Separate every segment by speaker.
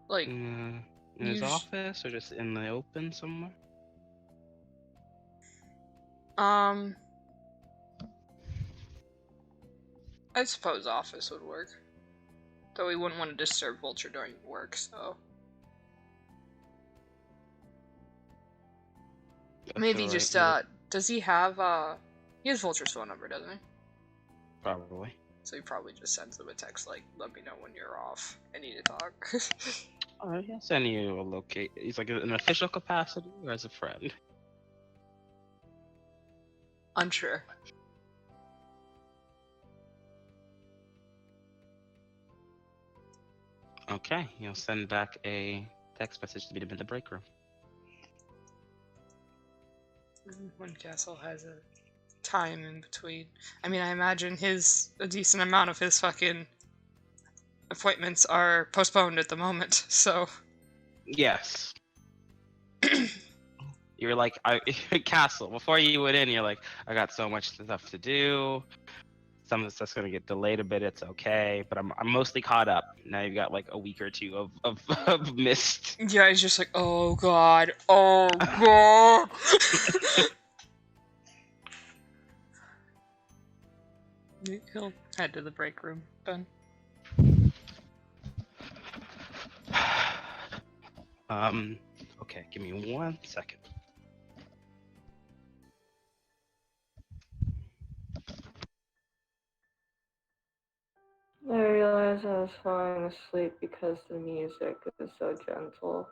Speaker 1: Like,
Speaker 2: In his office or just in the open somewhere?
Speaker 1: I suppose office would work. Though we wouldn't want to disturb Vulture during work, so...
Speaker 2: That's
Speaker 1: Maybe
Speaker 2: all
Speaker 1: just,
Speaker 2: right.
Speaker 1: does he have, he has Vulture's phone number, doesn't he?
Speaker 2: Probably.
Speaker 1: So he probably just sends them a text like, let me know when you're off. I need to talk.
Speaker 2: Alright, he'll send you a locate. He's like an official capacity or as a friend?
Speaker 1: Unsure.
Speaker 2: Okay, he'll send back a text message to meet him in the break room.
Speaker 1: When Castle has a time in between. I mean, I imagine a decent amount of his fucking appointments are postponed at the moment, so...
Speaker 2: Yes. You're like, Castle, before you went in, you're like, I got so much stuff to do. Some of the stuff's gonna get delayed a bit, it's okay. But I'm mostly caught up. Now you've got like a week or two of missed.
Speaker 1: Yeah, he's just like, oh god, oh god! He'll head to the break room, then.
Speaker 2: Okay, give me 1 second.
Speaker 3: I realized I was falling asleep because the music is so gentle.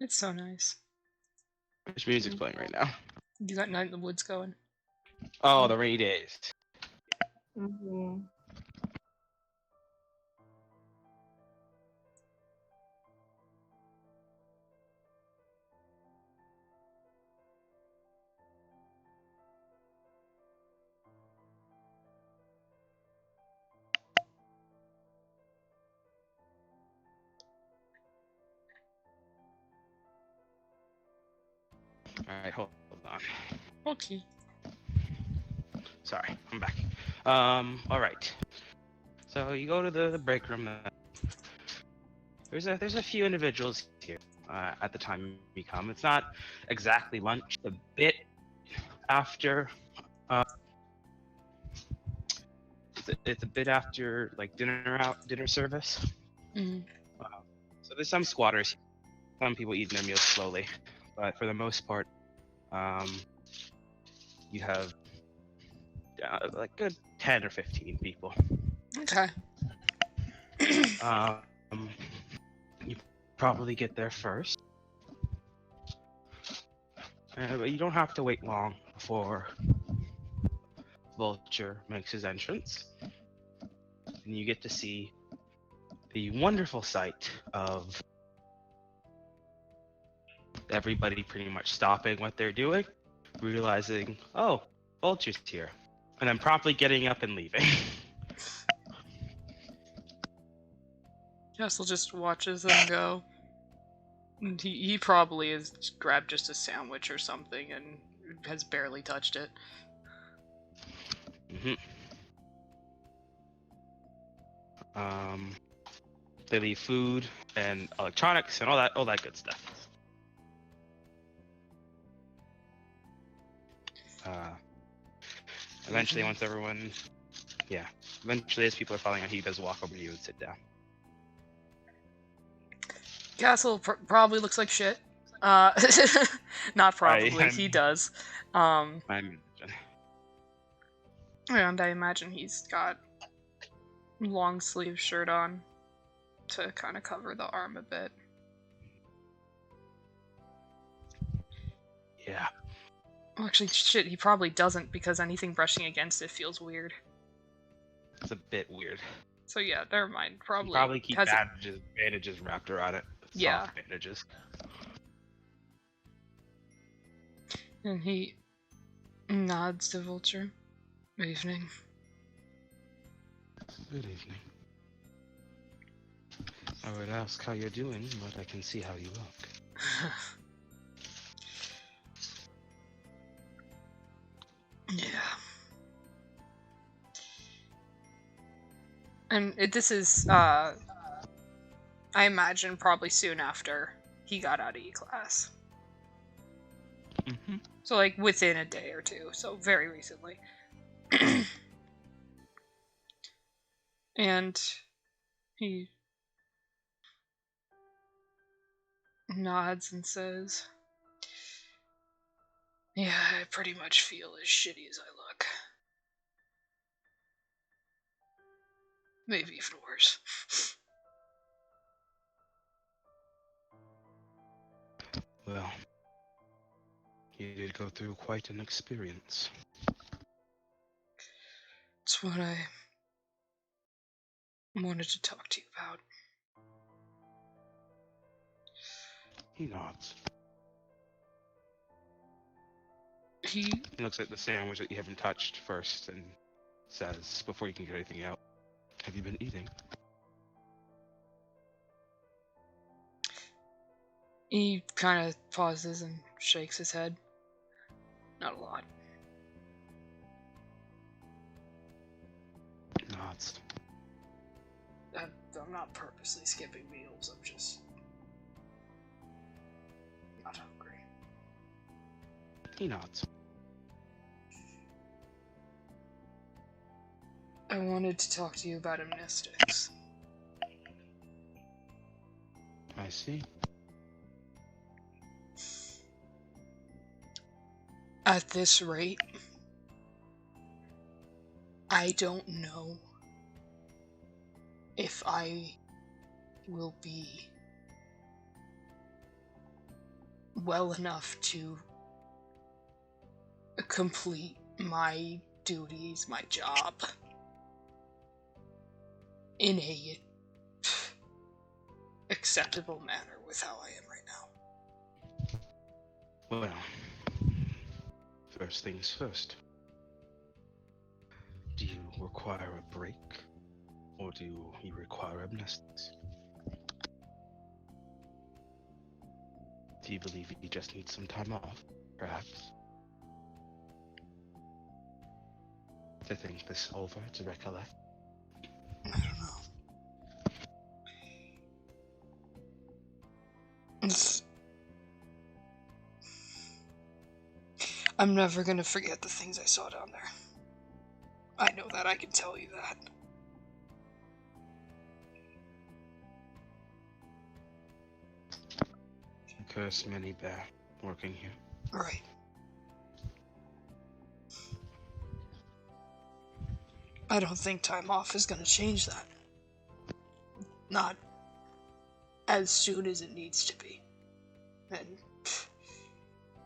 Speaker 1: It's so nice.
Speaker 2: Which music's playing right now?
Speaker 1: You got Night in the Woods going.
Speaker 2: Oh, the rainy days.
Speaker 3: Mm-hmm.
Speaker 2: Alright, hold on.
Speaker 1: Okay.
Speaker 2: Sorry, I'm back. Alright. So you go to the break room. There's a few individuals here at the time you come. It's not exactly lunch. A bit after. It's a bit after like dinner service.
Speaker 1: Mm-hmm.
Speaker 2: So there's some squatters. Some people eating their meals slowly, but for the most part, you have like good 10 or 15 people.
Speaker 1: Okay.
Speaker 2: You probably get there first, but you don't have to wait long before Vulture makes his entrance, and you get to see the wonderful sight of everybody pretty much stopping what they're doing, realizing, oh, Vulture's here, and then promptly getting up and leaving.
Speaker 1: Castle just watches them go. And he probably has grabbed just a sandwich or something and has barely touched it.
Speaker 2: Mm-hmm. They leave food and electronics and all that good stuff. Eventually, once everyone, eventually as people are falling out, he does walk over to you and sit down.
Speaker 1: Castle probably looks like shit. Not probably, he does.
Speaker 2: I imagine.
Speaker 1: And I imagine he's got long sleeve shirt on to kind of cover the arm a bit.
Speaker 2: Yeah.
Speaker 1: Well, actually, shit, he probably doesn't because anything brushing against it feels weird.
Speaker 2: It's a bit weird.
Speaker 1: So yeah, never mind.
Speaker 2: Probably keep bandages wrapped around it.
Speaker 1: Yeah.
Speaker 2: Soft bandages.
Speaker 1: And he nods to Vulture. Good evening.
Speaker 2: Good evening. I would ask how you're doing, but I can see how you look.
Speaker 1: Yeah. And this is I imagine probably soon after he got out of E-class.
Speaker 2: Mm-hmm.
Speaker 1: So, like, within a day or two. So, very recently. And he nods and says, "Yeah, I pretty much feel as shitty as I look. Maybe even worse."
Speaker 2: Well, you did go through quite an experience.
Speaker 1: It's what I wanted to talk to you about.
Speaker 2: He nods.
Speaker 1: He
Speaker 2: He looks at the sandwich that you haven't touched first and says, before you can get anything out, "Have you been eating?"
Speaker 1: kind of pauses and shakes his head. Not a lot.
Speaker 2: Nods.
Speaker 1: I'm not purposely skipping meals, I'm just not hungry.
Speaker 2: He nods.
Speaker 1: I wanted to talk to you about amnestics.
Speaker 2: I see.
Speaker 1: At this rate, I don't know if I will be well enough to complete my duties, my job, in a acceptable manner with how I am right now.
Speaker 2: Well, first things first. Do you require a break? Or do you require amnestics? Do you believe you just need some time off, perhaps? To think this over, to recollect?
Speaker 1: I don't know. I'm never gonna forget the things I saw down there. I know that, I can tell you that.
Speaker 2: Curse many bear working here.
Speaker 1: Right. I don't think time off is gonna change that. Not as soon as it needs to be. And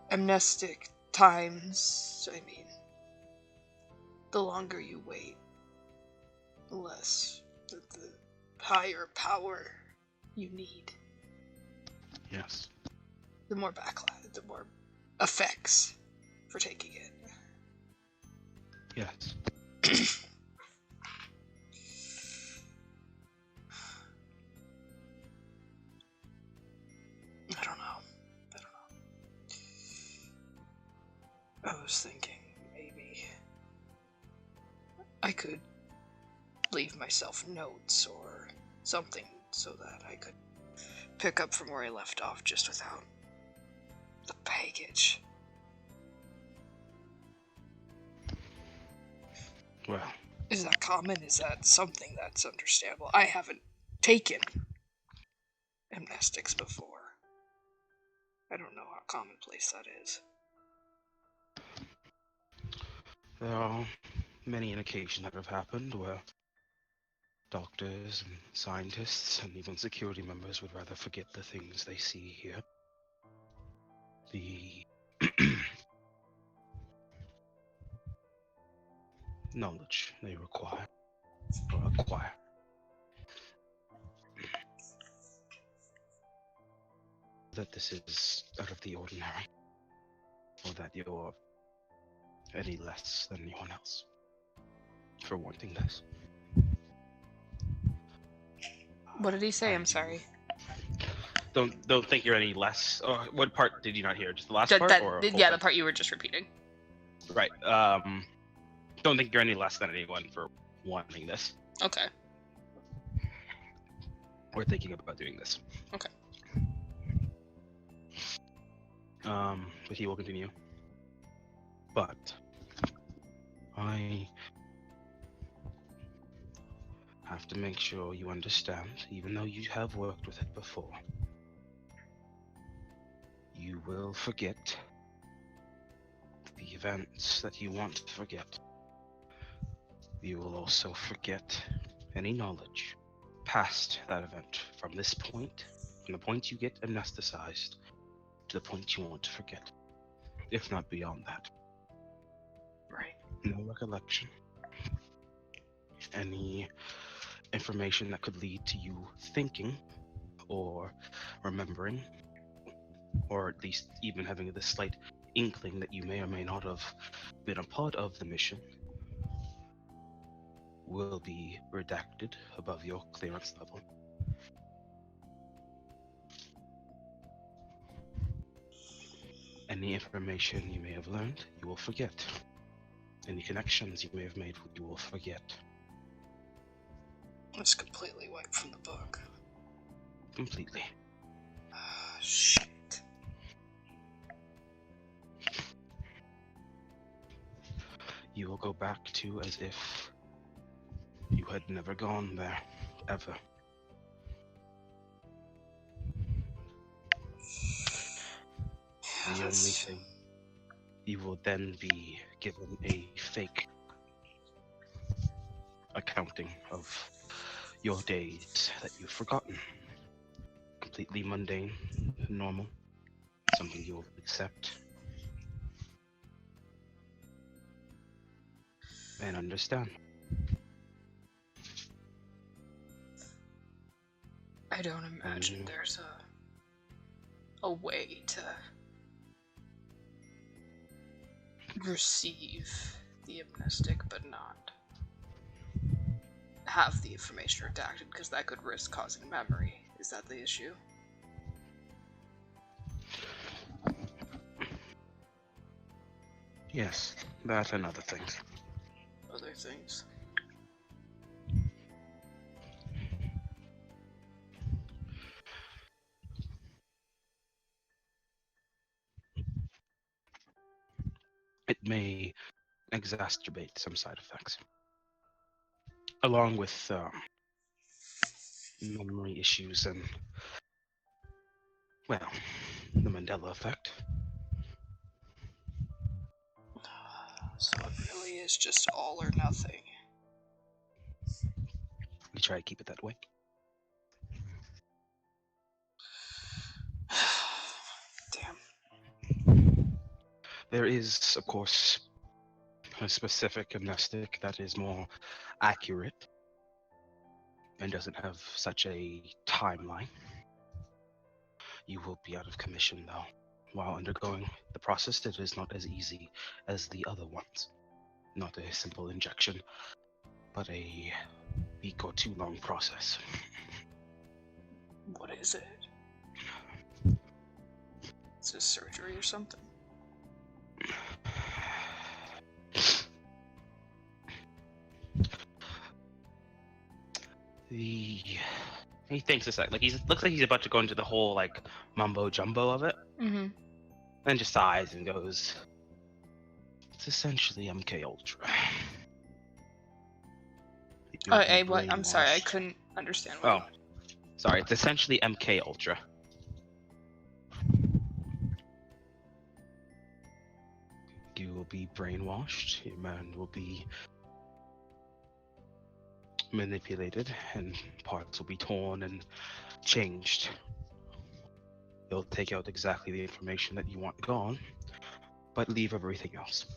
Speaker 1: amnestic times, I mean, the longer you wait, the less, the higher power you need.
Speaker 2: Yes.
Speaker 1: The more backlash, the more effects for taking it.
Speaker 2: Yes.
Speaker 1: I don't know. I was thinking maybe I could leave myself notes or something so that I could pick up from where I left off just without the baggage.
Speaker 2: Well,
Speaker 1: Is that common? Is that something that's understandable? I haven't taken amnestics before. I don't know how commonplace that is.
Speaker 2: there are many an occasion that have happened where doctors and scientists and even security members would rather forget the things they see here. The knowledge they require or acquire. That this is out of the ordinary, or that you're any less than anyone else for wanting this.
Speaker 1: What did he say? I'm sorry.
Speaker 2: Don't think you're any less. Or what part did you not hear? Just the last part, or
Speaker 1: Yeah, the part you were just repeating.
Speaker 2: Right. Don't think you're any less than anyone for wanting this.
Speaker 1: Okay.
Speaker 2: Or thinking about doing this.
Speaker 1: Okay.
Speaker 2: But he will continue. But I have to make sure you understand, even though you have worked with it before, you will forget the events that you want to forget. You will also forget any knowledge past that event from this point, from the point you get anesthetized to the point you want to forget, if not beyond that.
Speaker 1: Right.
Speaker 2: No recollection. Any information that could lead to you thinking or remembering, or at least even having this slight inkling that you may or may not have been a part of the mission, will be redacted above your clearance level. Any information you may have learned, you will forget. Any connections you may have made, you will forget.
Speaker 1: It's completely wiped from the book.
Speaker 2: Completely.
Speaker 1: Shit.
Speaker 2: You will go back to as if you had never gone there, ever. The only thing, you will then be given a fake accounting of your days that you've forgotten. Completely mundane, normal, something you will accept and understand.
Speaker 1: I don't imagine there's a way to receive the amnestic but not have the information redacted, because that could risk causing memory. Is that the issue?
Speaker 2: Yes, that and other things.
Speaker 1: Other things.
Speaker 2: It may exacerbate some side effects, along with memory issues and, well, the Mandela effect.
Speaker 1: So it really is just all or nothing.
Speaker 2: We try to keep it that way.
Speaker 1: Damn.
Speaker 2: There is, of course, a specific amnestic that is more accurate and doesn't have such a timeline. You will be out of commission, though. While undergoing the process, it is not as easy as the other ones. Not a simple injection, but a week or two long process.
Speaker 1: What is it? Is it surgery or something?
Speaker 2: He thinks a sec. Like looks like he's about to go into the whole like mumbo jumbo of it.
Speaker 1: Mm-hmm.
Speaker 2: Then just sighs and goes, "It's essentially MK Ultra."
Speaker 1: What? I'm sorry, I couldn't understand what.
Speaker 2: Oh, sorry. It's essentially MK Ultra. You will be brainwashed. Your mind will be manipulated, and parts will be torn and changed. They'll take out exactly the information that you want gone, but leave everything else.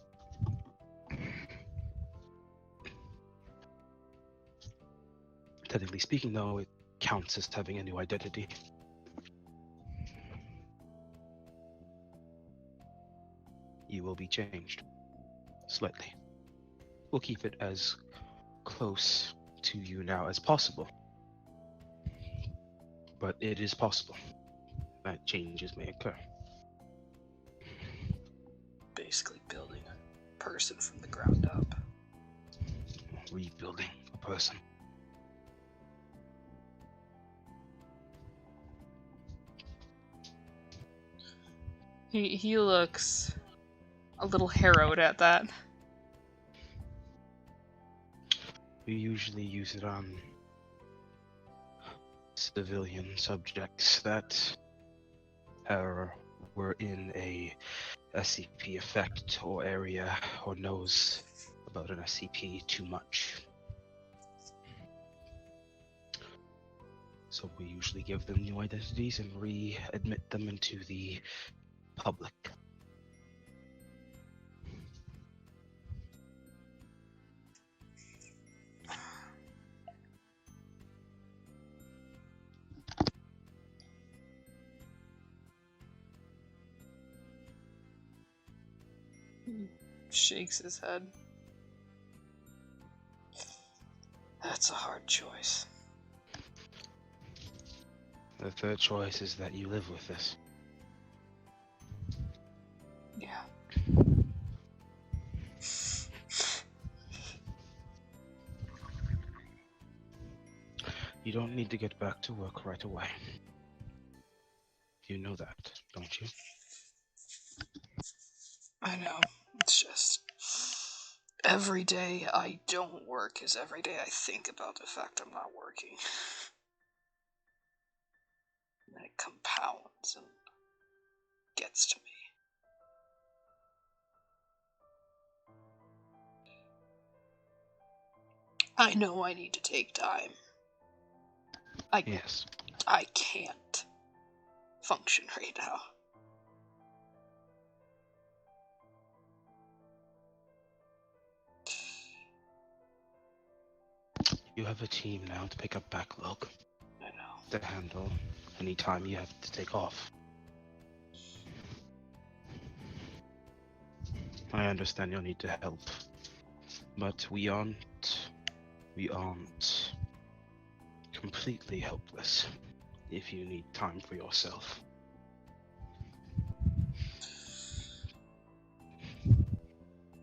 Speaker 2: Technically speaking, though, it counts as having a new identity. You will be changed. Slightly. We'll keep it as close to you now as possible. But it is possible that changes may occur.
Speaker 1: Basically building a person from the ground up.
Speaker 2: Rebuilding a person.
Speaker 1: He looks a little harrowed at that.
Speaker 2: We usually use it on civilian subjects that were in a SCP effect or area or knows about an SCP too much. So we usually give them new identities and re-admit them into the public.
Speaker 1: Shakes his head. That's a hard choice.
Speaker 2: The third choice is that you live with this.
Speaker 1: Yeah.
Speaker 2: You don't need to get back to work right away. You know that, don't you?
Speaker 1: I know. It's just every day I don't work is every day I think about the fact I'm not working. And it compounds and gets to me. I know I need to take time.
Speaker 2: Yes.
Speaker 1: I can't function right now.
Speaker 2: You have a team now to pick up backlog.
Speaker 1: I know.
Speaker 2: To handle any time you have to take off. I understand you'll need to help, but we aren't completely helpless if you need time for yourself.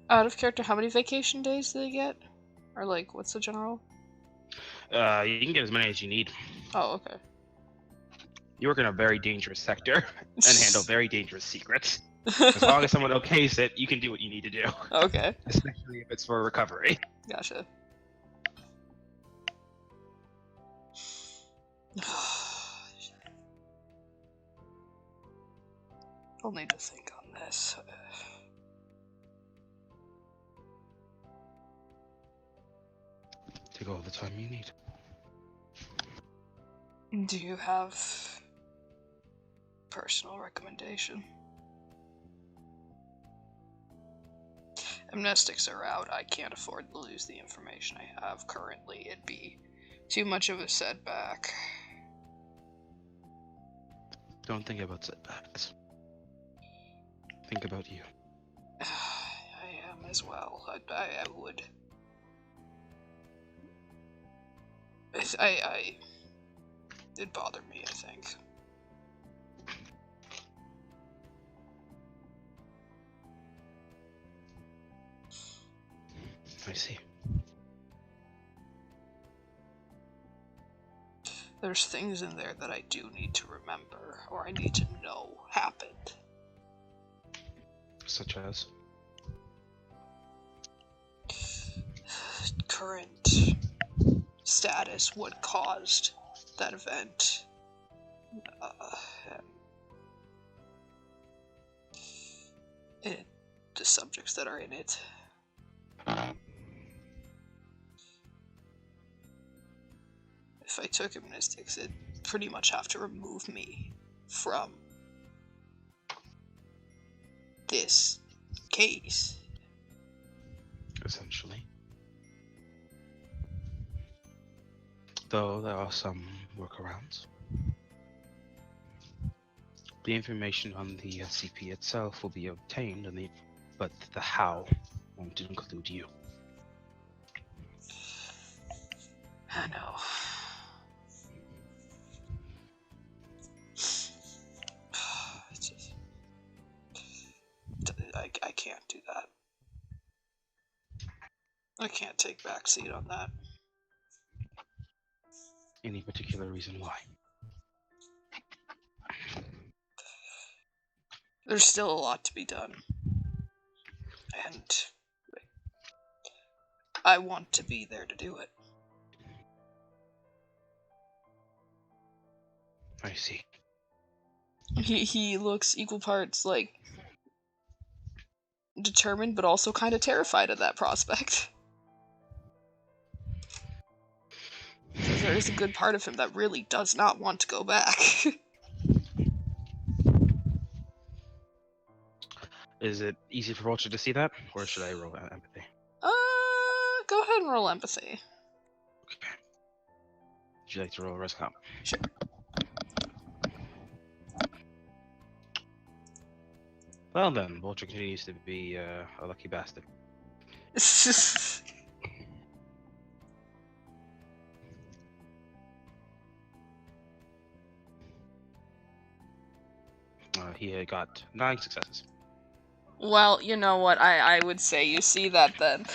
Speaker 1: Out of character, how many vacation days do they get? Or like, what's the general?
Speaker 2: You can get as many as you need.
Speaker 1: Oh, okay.
Speaker 2: You work in a very dangerous sector and handle very dangerous secrets. As long as someone okays it, you can do what you need to do.
Speaker 1: Okay.
Speaker 2: Especially if it's for recovery.
Speaker 1: Gotcha. I'll need to think on this.
Speaker 2: Take all the time you need.
Speaker 1: Do you have personal recommendation? Amnestics are out. I can't afford to lose the information I have currently. It'd be too much of a setback.
Speaker 2: Don't think about setbacks. Think about you.
Speaker 1: I am as well. I would. It'd bother me, I think.
Speaker 2: I see.
Speaker 1: There's things in there that I do need to remember, or I need to know happened.
Speaker 2: Such as?
Speaker 1: Current status, what caused that event, and the subjects that are in it. If I took amnestics, it'd pretty much have to remove me from this case.
Speaker 2: Essentially. Though there are some workarounds. The information on the SCP itself will be obtained, but the how won't include you.
Speaker 1: I know. It's just, I can't do that. I can't take backseat on that.
Speaker 2: Any particular reason why?
Speaker 1: There's still a lot to be done. And I want to be there to do it.
Speaker 2: I see.
Speaker 1: He looks equal parts, like, determined, but also kind of terrified at that prospect. Because there is a good part of him that really does not want to go back.
Speaker 2: Is it easy for Vulture to see that, or should I roll empathy?
Speaker 1: Go ahead and roll empathy.
Speaker 2: Okay. Would you like to roll a risk comp?
Speaker 1: Sure.
Speaker 2: Well then, Vulture continues to be a lucky bastard. He had got 9 successes.
Speaker 1: Well, you know what? I would say you see that then.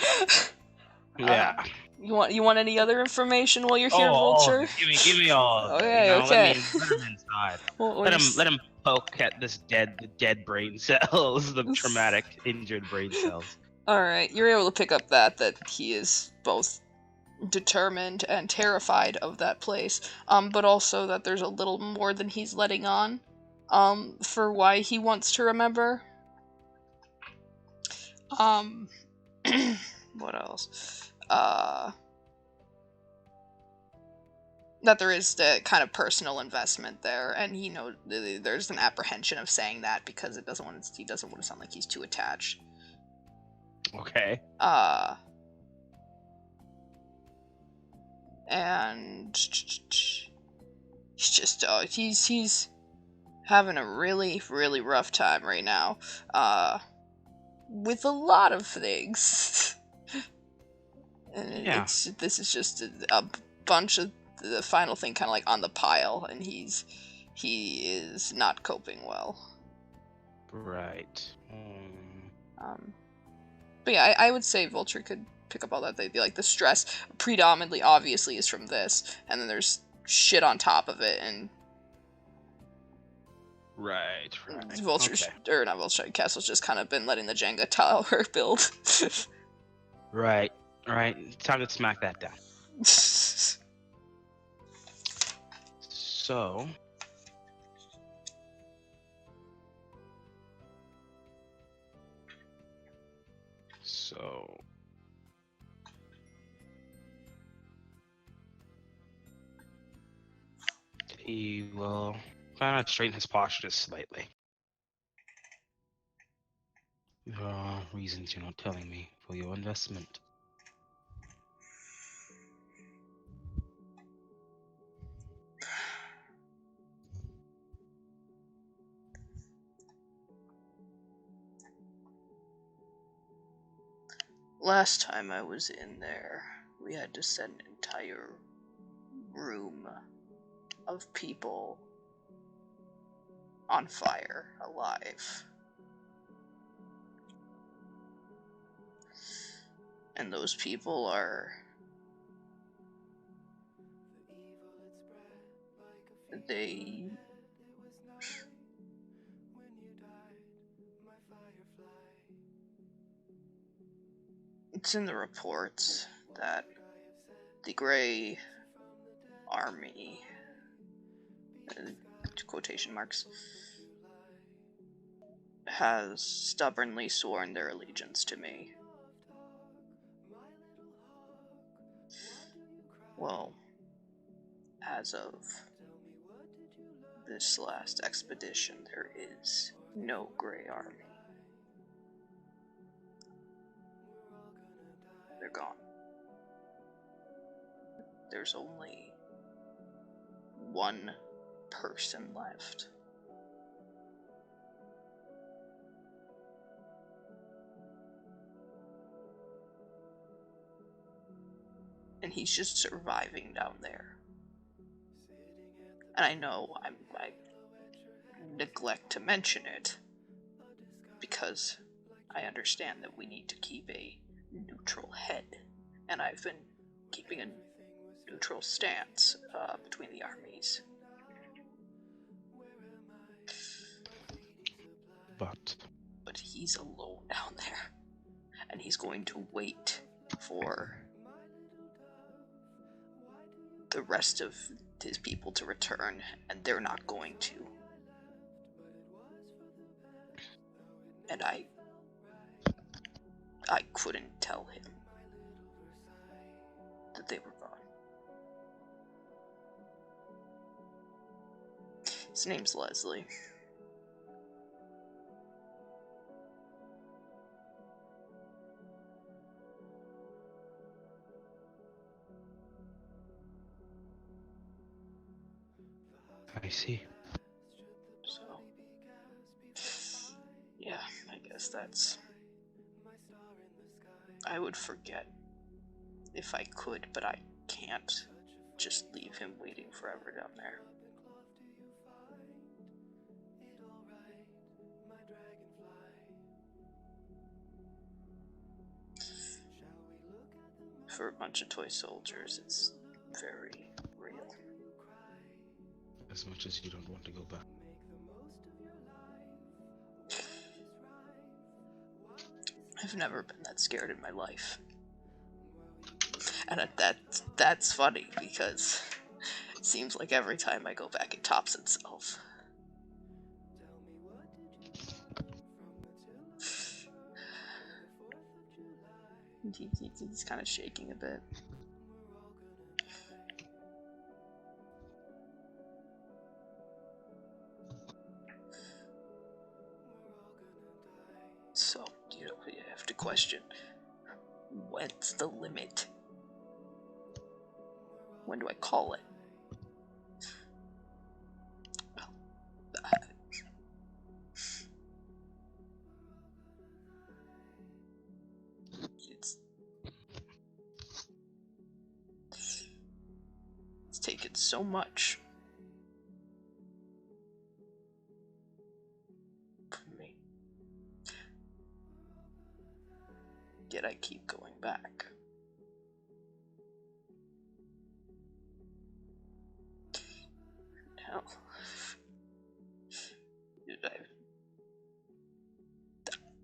Speaker 2: Yeah.
Speaker 1: You want any other information while you're here, Vulture?
Speaker 2: Give me all of it.
Speaker 1: Okay,
Speaker 2: You know,
Speaker 1: okay.
Speaker 2: Let him inside.
Speaker 1: Well,
Speaker 2: Let him poke at the dead brain cells, the traumatic injured brain cells.
Speaker 1: Alright, you're able to pick up that he is both determined and terrified of that place, but also that there's a little more than he's letting on, for why he wants to remember. What else? That there is the kind of personal investment there, and he knows there's an apprehension of saying that because he doesn't want to sound like he's too attached.
Speaker 2: Okay.
Speaker 1: And he's just he's having a really, really rough time right now. With a lot of things. And
Speaker 2: Yeah.
Speaker 1: this is just a bunch of the final thing kind of like on the pile, and he is not coping well.
Speaker 2: Right.
Speaker 1: But yeah, I would say Vulture could pick up all that. They'd be like, the stress predominantly obviously is from this, and then there's shit on top of it, and
Speaker 2: Right.
Speaker 1: Vulture's,
Speaker 2: okay.
Speaker 1: or not Vulture, Castle's just kind of been letting the Jenga tower build.
Speaker 2: Right. Time to smack that down. So he will kind of straighten his posture just slightly. There are reasons you're not telling me for your investment.
Speaker 1: Last time I was in there, we had to set an entire room of people on fire, alive. And those people are... They... It's in the reports that the Grey Army, quotation marks, has stubbornly sworn their allegiance to me. Well, as of this last expedition, there is no Grey Army. They're gone. There's only one person left. And he's just surviving down there. And I know I neglect to mention it because I understand that we need to keep a neutral head, and I've been keeping a neutral stance between the armies.
Speaker 2: but
Speaker 1: But he's alone down there. And he's going to wait for the rest of his people to return, and they're not going to. And I couldn't tell him that they were gone. His name's Leslie.
Speaker 2: I see.
Speaker 1: So, yeah, I guess that's... I would forget if I could, but I can't just leave him waiting forever down there. For a bunch of toy soldiers, it's very real.
Speaker 2: As much as you don't want to go back.
Speaker 1: I've never been that scared in my life. And that's funny, because it seems like every time I go back it tops itself. He's kind of shaking a bit. So, you have to question, when's the limit? When do I call it? It's taken so much from me. Yet I keep going back. Hell,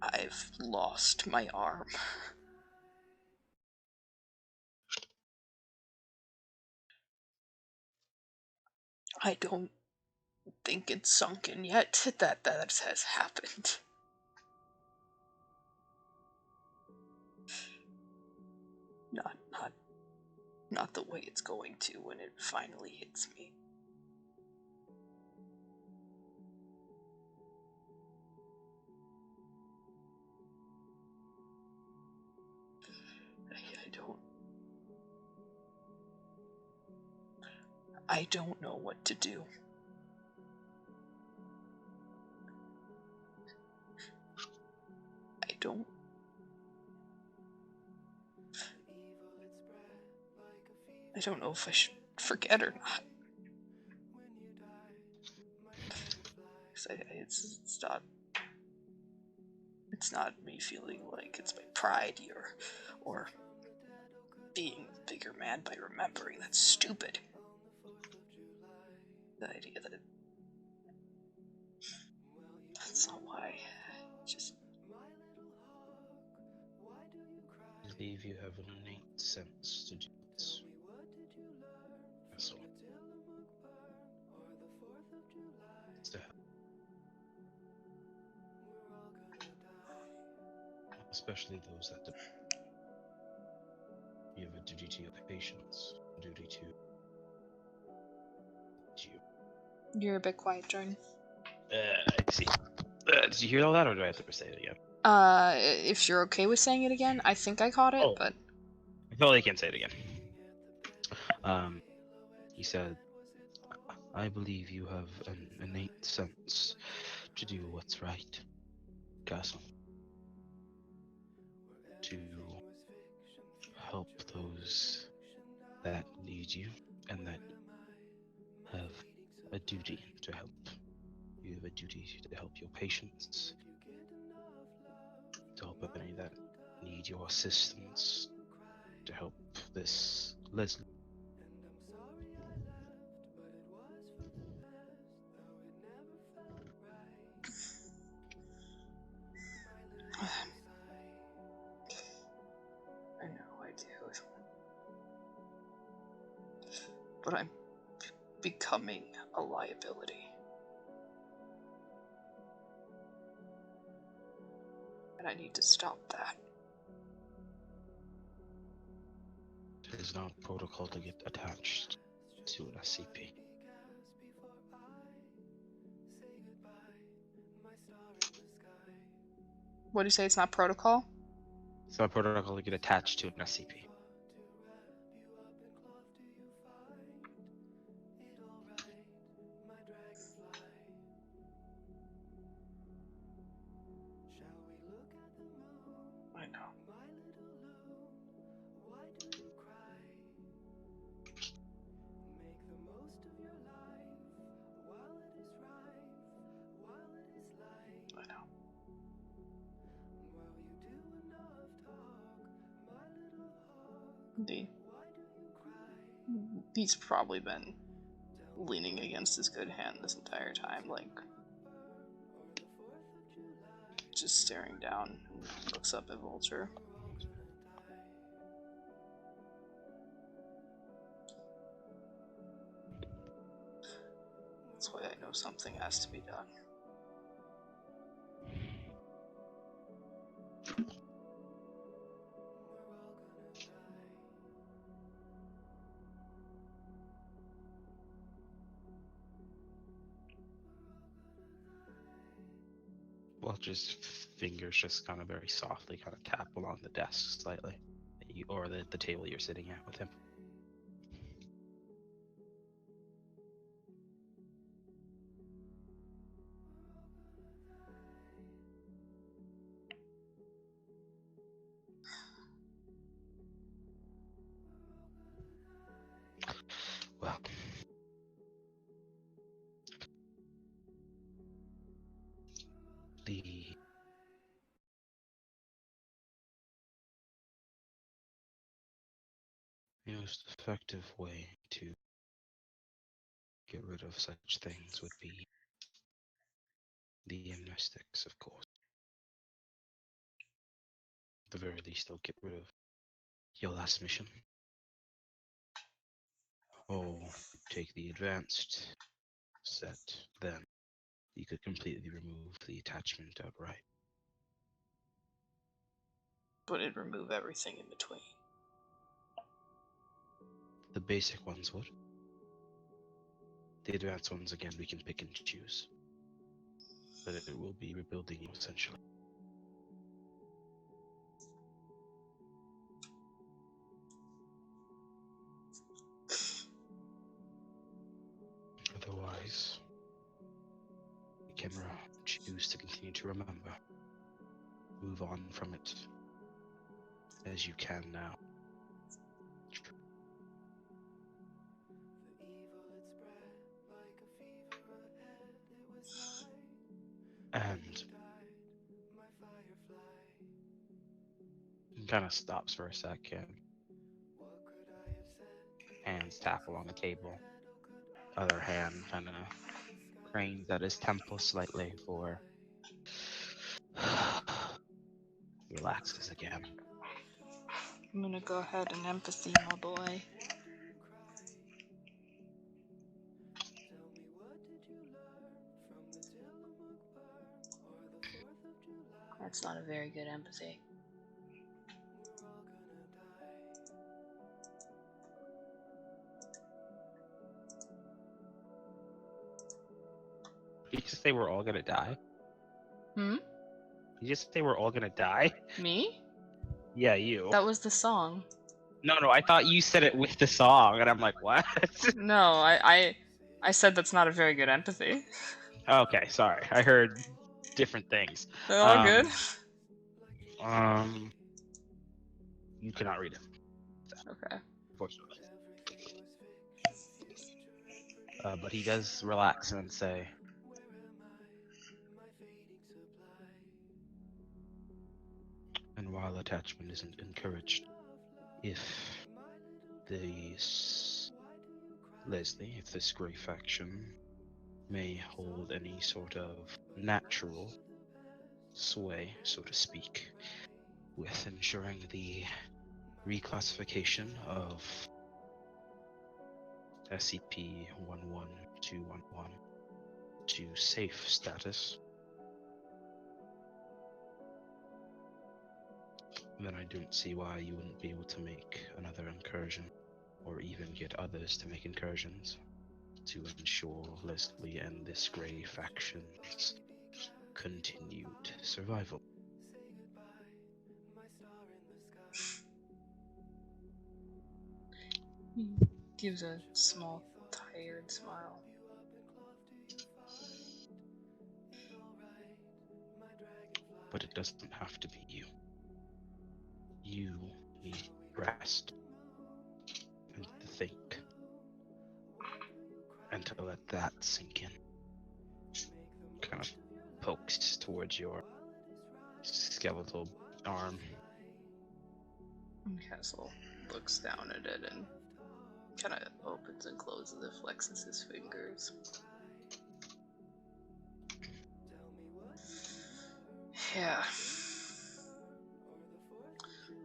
Speaker 1: I've lost my arm. I don't think it's sunken yet that has happened. Not the way it's going to when it finally hits me. I don't know what to do. I don't know if I should forget or not. It's not me feeling like it's my pride or being a bigger man by remembering. That's stupid. The idea that that's not why. Just
Speaker 2: I believe you have an innate sense to do this. That's all. It's to help. Especially those that you have a duty to your patients, a duty to you.
Speaker 1: You're a bit quiet, Jordan.
Speaker 2: I see. Did you hear all that, or do I have to say it again?
Speaker 1: If you're okay with saying it again, I think I caught it, but...
Speaker 2: I feel like I can't say it again. He said, I believe you have an innate sense to do what's right, Castle. To help those that need you and that have a duty to help. You have a duty to help your patients, to help any that need your assistance, to help this Leslie.
Speaker 1: but I'm becoming a liability. And I need to stop that.
Speaker 2: It is not protocol to get attached to an SCP.
Speaker 1: What do you say? It's not protocol?
Speaker 2: It's not protocol to get attached to an SCP.
Speaker 1: I know. I know. Indeed. He's probably been leaning against his good hand this entire time, like just staring down and looks up at Vulture. That's why I know something has to be done.
Speaker 2: Welch's fingers just kind of very softly kind of tap along the desk slightly, or the table you're sitting at with him. Well, the most effective way to get rid of such things would be the amnestics, of course. At the very least, they'll get rid of your last mission. Or take the advanced set, then you could completely remove the attachment outright.
Speaker 1: But it'd remove everything in between.
Speaker 2: The basic ones would. The advanced ones, again, we can pick and choose. But it will be rebuilding you, essentially. Otherwise, you can choose to continue to remember. Move on from it as you can now. And kind of stops for a second. Hands tap along the table. Other hand kind of cranes at his temple slightly for relaxes again.
Speaker 1: I'm gonna go ahead and empathy, my boy. That's not a very good empathy.
Speaker 2: Did you just say we're all gonna die?
Speaker 1: Hmm?
Speaker 2: Did you just say we're all gonna die?
Speaker 1: Me?
Speaker 2: Yeah, you.
Speaker 1: That was the song.
Speaker 2: No, I thought you said it with the song, and I'm like, what?
Speaker 1: No, I said that's not a very good empathy.
Speaker 2: Okay, sorry. I heard different things.
Speaker 1: They're all good.
Speaker 2: You cannot read it,
Speaker 1: Okay.
Speaker 2: unfortunately. But he does relax and say, and while attachment isn't encouraged, if Leslie, if this grey faction may hold any sort of natural sway, so to speak, with ensuring the reclassification of SCP-11211 to safe status, then I don't see why you wouldn't be able to make another incursion, or even get others to make incursions, to ensure Leslie and this Grey faction's continued survival.
Speaker 1: He gives a small, tired smile.
Speaker 2: But it doesn't have to be you. You need rest, and to think, and to let that sink in. Kind of pokes towards your skeletal arm.
Speaker 1: Castle looks down at it and kind of opens and closes and flexes his fingers. Yeah.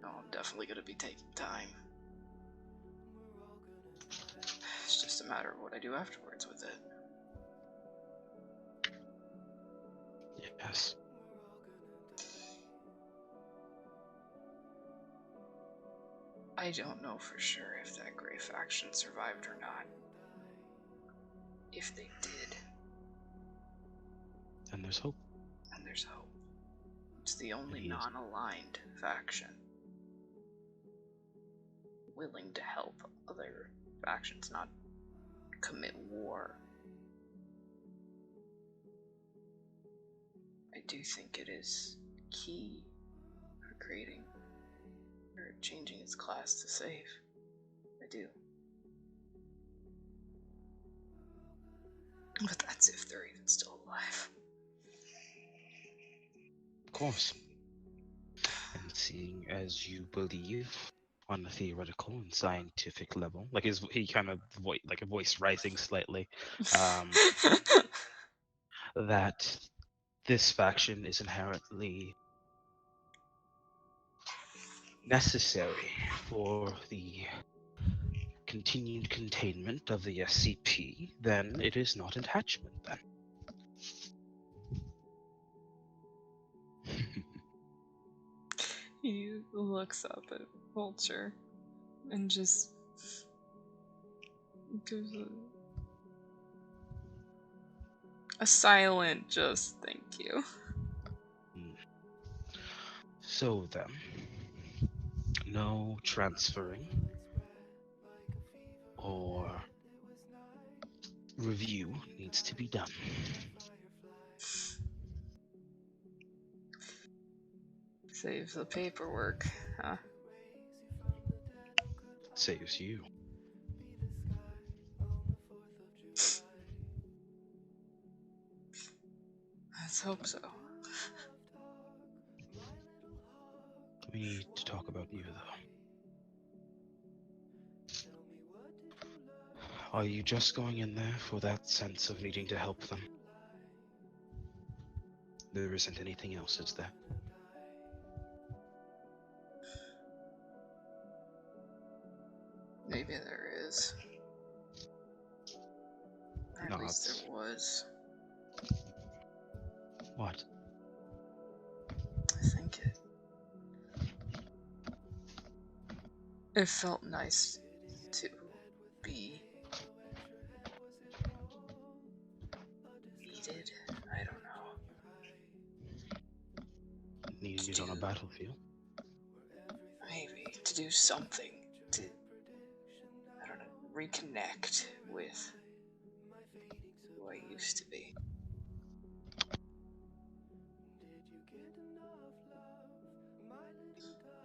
Speaker 1: No, I'm definitely gonna be taking time. It's just a matter of what I do afterwards with it.
Speaker 2: Yes.
Speaker 1: I don't know for sure if that Grey faction survived or not. If they did.
Speaker 2: And there's hope.
Speaker 1: And there's hope. It's the only
Speaker 2: And he is-
Speaker 1: non-aligned faction willing to help other factions not commit war. I do think it is key for creating or changing its class to safe. I do. But that's if they're even still alive.
Speaker 2: Of course. And seeing as you believe on a theoretical and scientific level, like he kind of like a voice rising slightly, that this faction is inherently necessary for the continued containment of the SCP, then it is not attachment then.
Speaker 1: He looks up at Vulture and just gives a silent just thank you.
Speaker 2: So then, no transferring or review needs to be done.
Speaker 1: Saves the paperwork, huh?
Speaker 2: Saves you.
Speaker 1: Let's hope so.
Speaker 2: We need to talk about you, though. Are you just going in there for that sense of needing to help them? There isn't anything else, is there?
Speaker 1: Maybe there is. Or at least there was.
Speaker 2: What?
Speaker 1: I think it felt nice to be needed. I don't know.
Speaker 2: Needed on a battlefield?
Speaker 1: Maybe to do something to, I don't know, reconnect with who I used to be.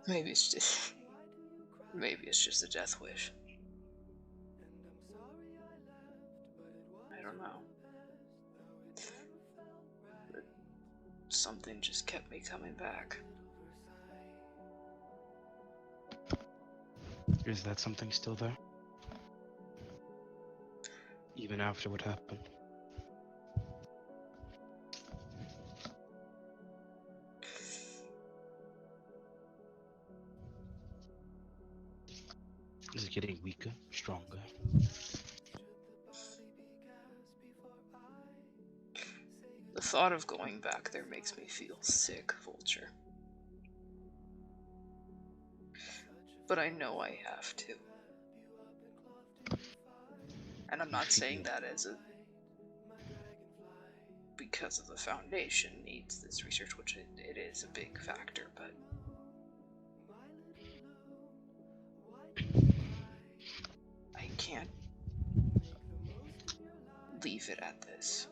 Speaker 1: Maybe it's just a death wish. I don't know. But something just kept me coming back.
Speaker 2: Is that something still there? Even after what happened? Is it getting weaker, stronger?
Speaker 1: The thought of going back there makes me feel sick, Vulture. But I know I have to. And I'm not saying that as a... because of the Foundation needs this research, which it is a big factor, but... I can't leave it at this.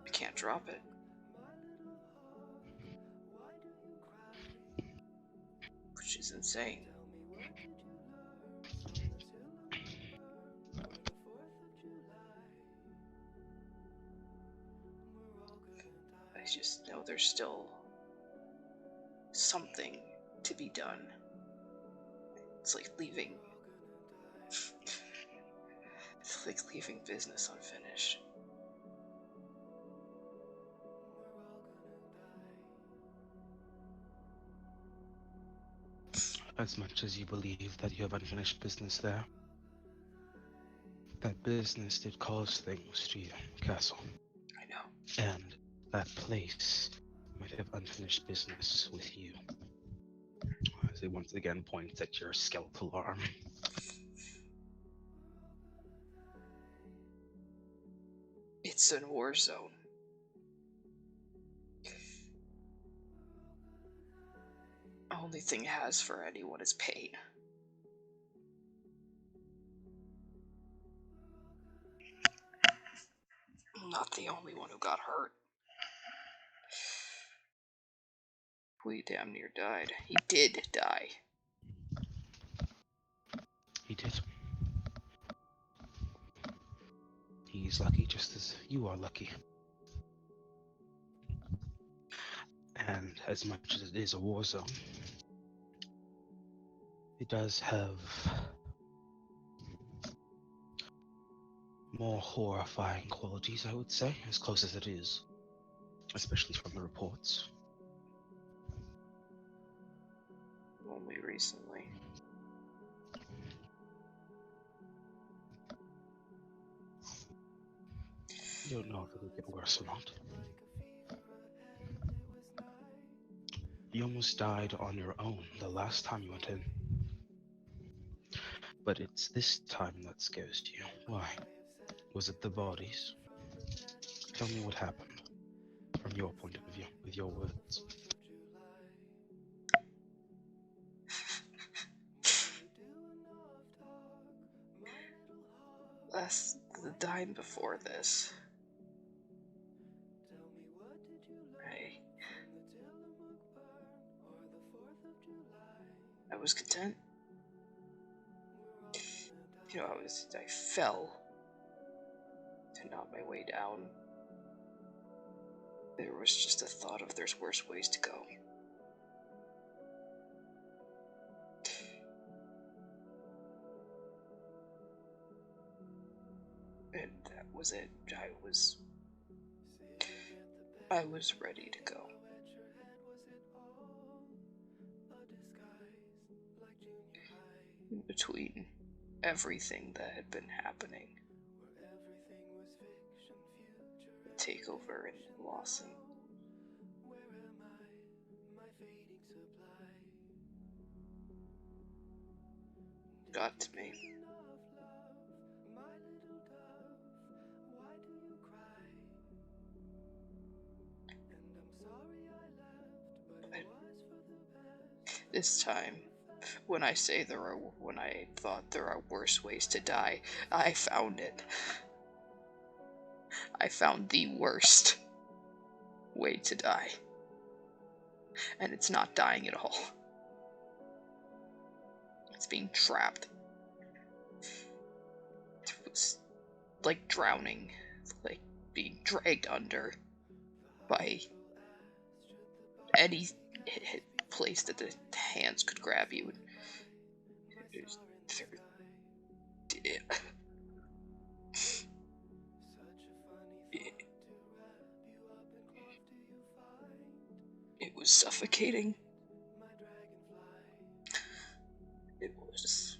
Speaker 1: I can't drop it. Which is insane. I just know there's still something to be done. It's like leaving... It's like leaving business unfinished.
Speaker 2: As much as you believe that you have unfinished business there, that business did cause things to your castle.
Speaker 1: I know.
Speaker 2: And that place might have unfinished business with you. As he once again points at your skeletal arm.
Speaker 1: It's a war zone. Only thing it has for anyone is pain. I'm not the only one who got hurt. We damn near died. He did die.
Speaker 2: He did. He's lucky just as you are lucky. And as much as it is a war zone, it does have more horrifying qualities, I would say, as close as it is, especially from the reports.
Speaker 1: Only recently.
Speaker 2: You don't know if it'll get worse or not. You almost died on your own the last time you went in. But it's this time that scares you. Why? Was it the bodies? Tell me what happened, from your point of view, with your words.
Speaker 1: The time before this, I was content. You know, I fell to knock my way down. There was just a thought of there's worse ways to go. And that was it. I was ready to go. In between everything that had been happening, the takeover in Lawson, got to me. But this time, when I thought there are worse ways to die, I found it. I found the worst way to die. And it's not dying at all. It's being trapped. It was like drowning, like being dragged under by any place that the hands could grab you. It was suffocating. It was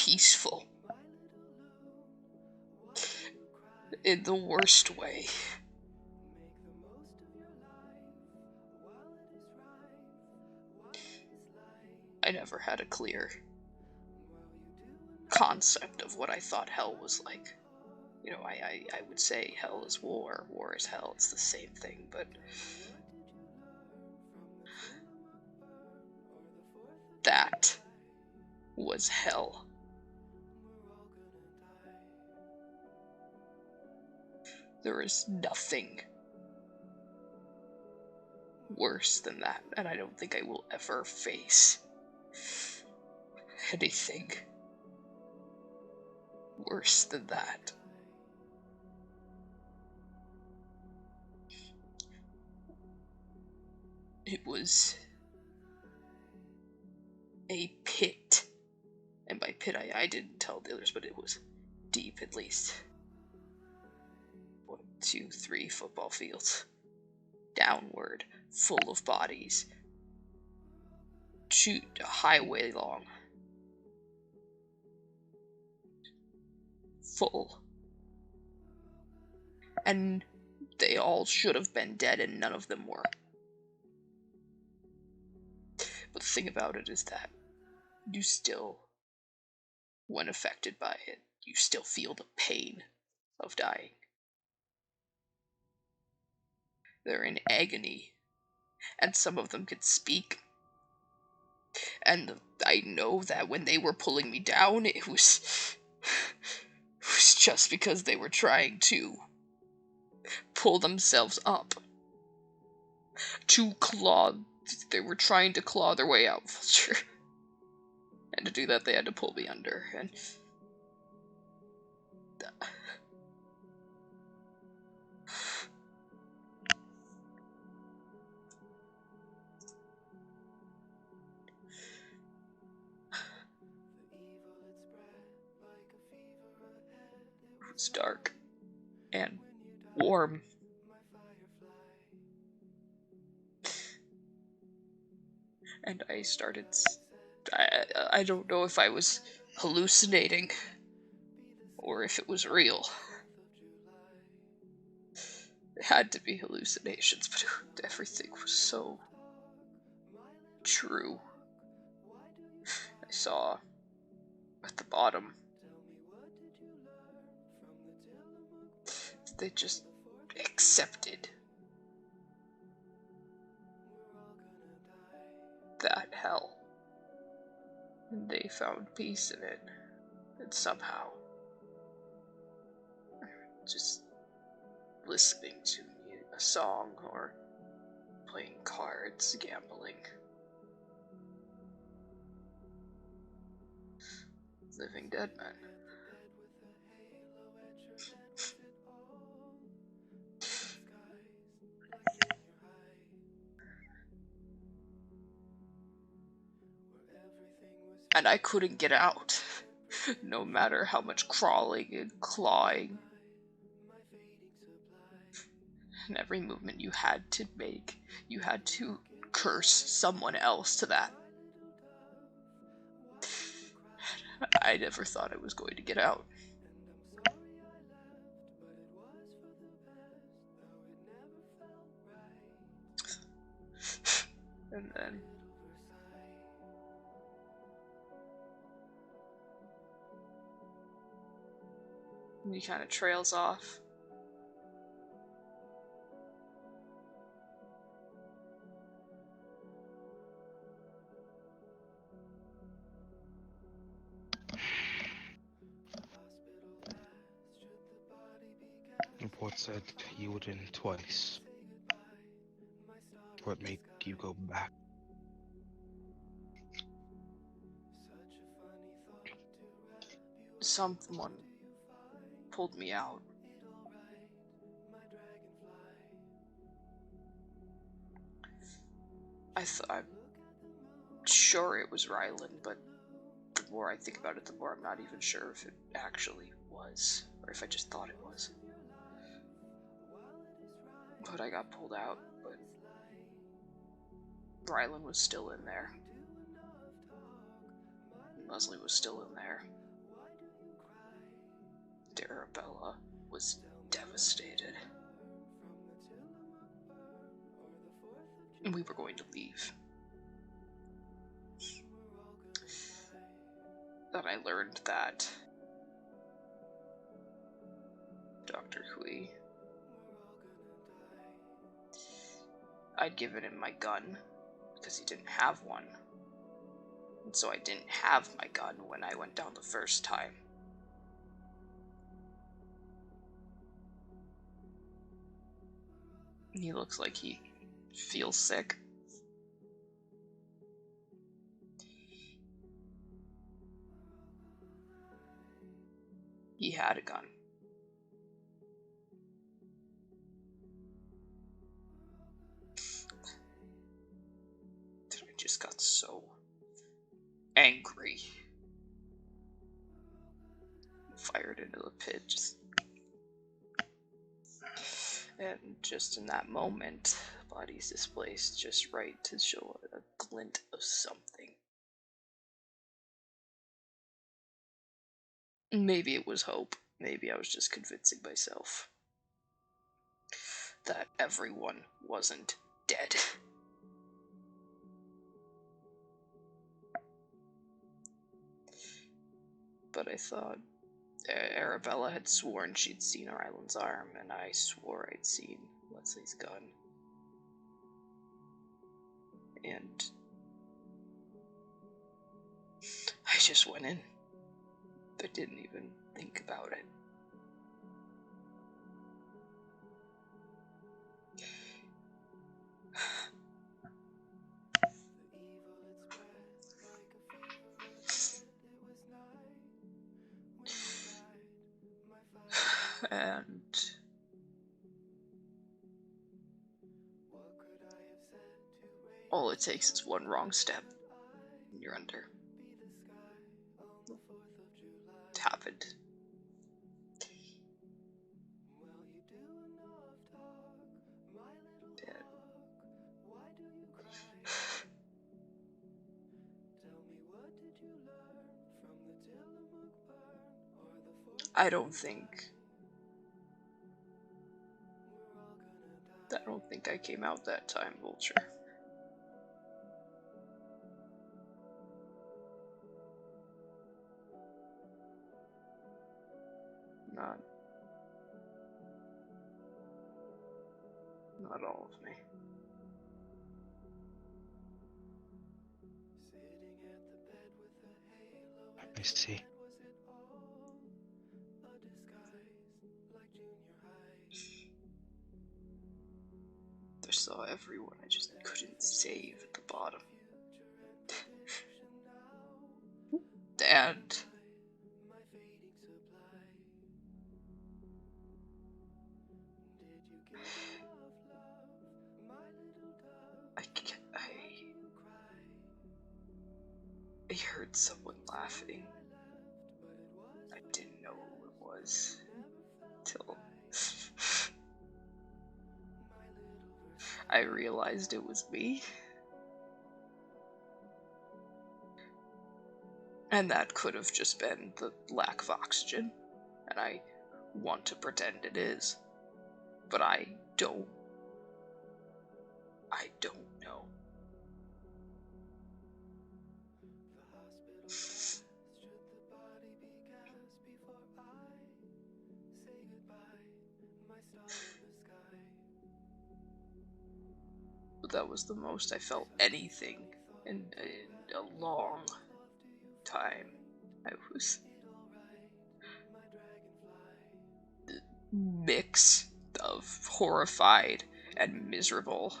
Speaker 1: peaceful. In the worst way. I never had a clear concept of what I thought hell was like. You know, I would say hell is war is hell, it's the same thing, but that was hell. There is nothing worse than that, and I don't think I will ever face anything worse than that. It was a pit, and by pit I didn't tell the others, but it was deep, at least 1, 2, 3 football fields downward, full of bodies, shoot a highway long, full, and they all should have been dead, and none of them were. But the thing about it is that you still, when affected by it, you still feel the pain of dying. They're in agony, and some of them could speak. And I know that when they were pulling me down, it was just because they were trying to pull themselves up. They were trying to claw their way out, Vulture. And to do that, they had to pull me under, and it was dark and warm. And I started, I don't know if I was hallucinating or if it was real. It had to be hallucinations, but everything was so true. I saw at the bottom, they just accepted that hell, and they found peace in it, and somehow, just listening to a song or playing cards, gambling, living dead men. And I couldn't get out, no matter how much crawling and clawing. And every movement you had to make, you had to curse someone else to that. I never thought I was going to get out. And then he kind of trails off.
Speaker 2: Report said you were in twice. What made you go back?
Speaker 1: Someone pulled me out. I'm sure it was Rylan, but the more I think about it, the more I'm not even sure if it actually was, or if I just thought it was. But I got pulled out, but Rylan was still in there. Leslie was still in there. Arabella was devastated. And we were going to leave. Then I learned that Dr. Hui, I'd given him my gun because he didn't have one. And so I didn't have my gun when I went down the first time. He looks like he feels sick. He had a gun. I just got so angry. Fired into the pit, and just in that moment, the body's displaced just right to show a glint of something. Maybe it was hope. Maybe I was just convincing myself that everyone wasn't dead. But I thought Arabella had sworn she'd seen Ryland's arm, and I swore I'd seen Leslie's gun. And I just went in. I didn't even think about it. And all it takes is one wrong step, and you're under. It happened. I don't think I came out that time, Vulture. Not all of me.
Speaker 2: I see.
Speaker 1: I saw everyone I just couldn't save at the bottom. And I heard someone laughing. I didn't know who it was till I realized it was me. And that could have just been the lack of oxygen. And I want to pretend it is. But I don't know. But that was the most I felt anything in a long time. I was the mix of horrified and miserable.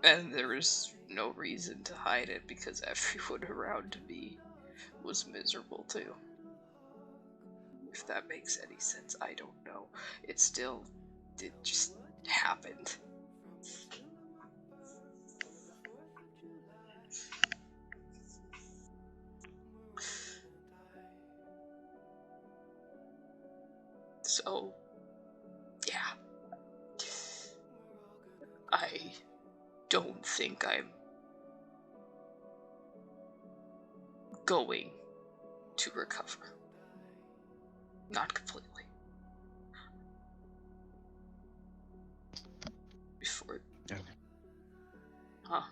Speaker 1: And there was no reason to hide it because everyone around me was miserable too. If that makes any sense, I don't know. It just happened. So, yeah. I don't think I'm going to recover. Not completely. Before.
Speaker 2: Okay.
Speaker 1: Huh?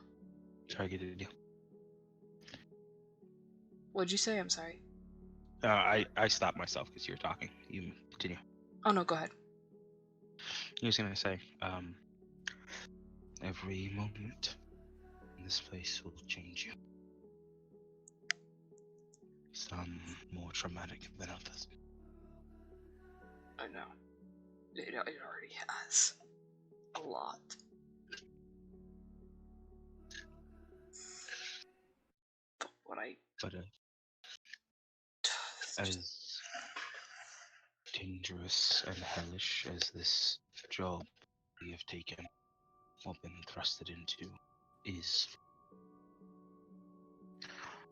Speaker 2: Try to get it.
Speaker 1: What'd you say? I'm sorry.
Speaker 2: I stopped myself because you were talking. You continue.
Speaker 1: Oh no, go ahead.
Speaker 2: He was gonna say, every moment in this place will change you. Some more traumatic than others.
Speaker 1: I know. It already has. A lot. But what I...
Speaker 2: But as dangerous and hellish as this job we have taken or been thrusted into is,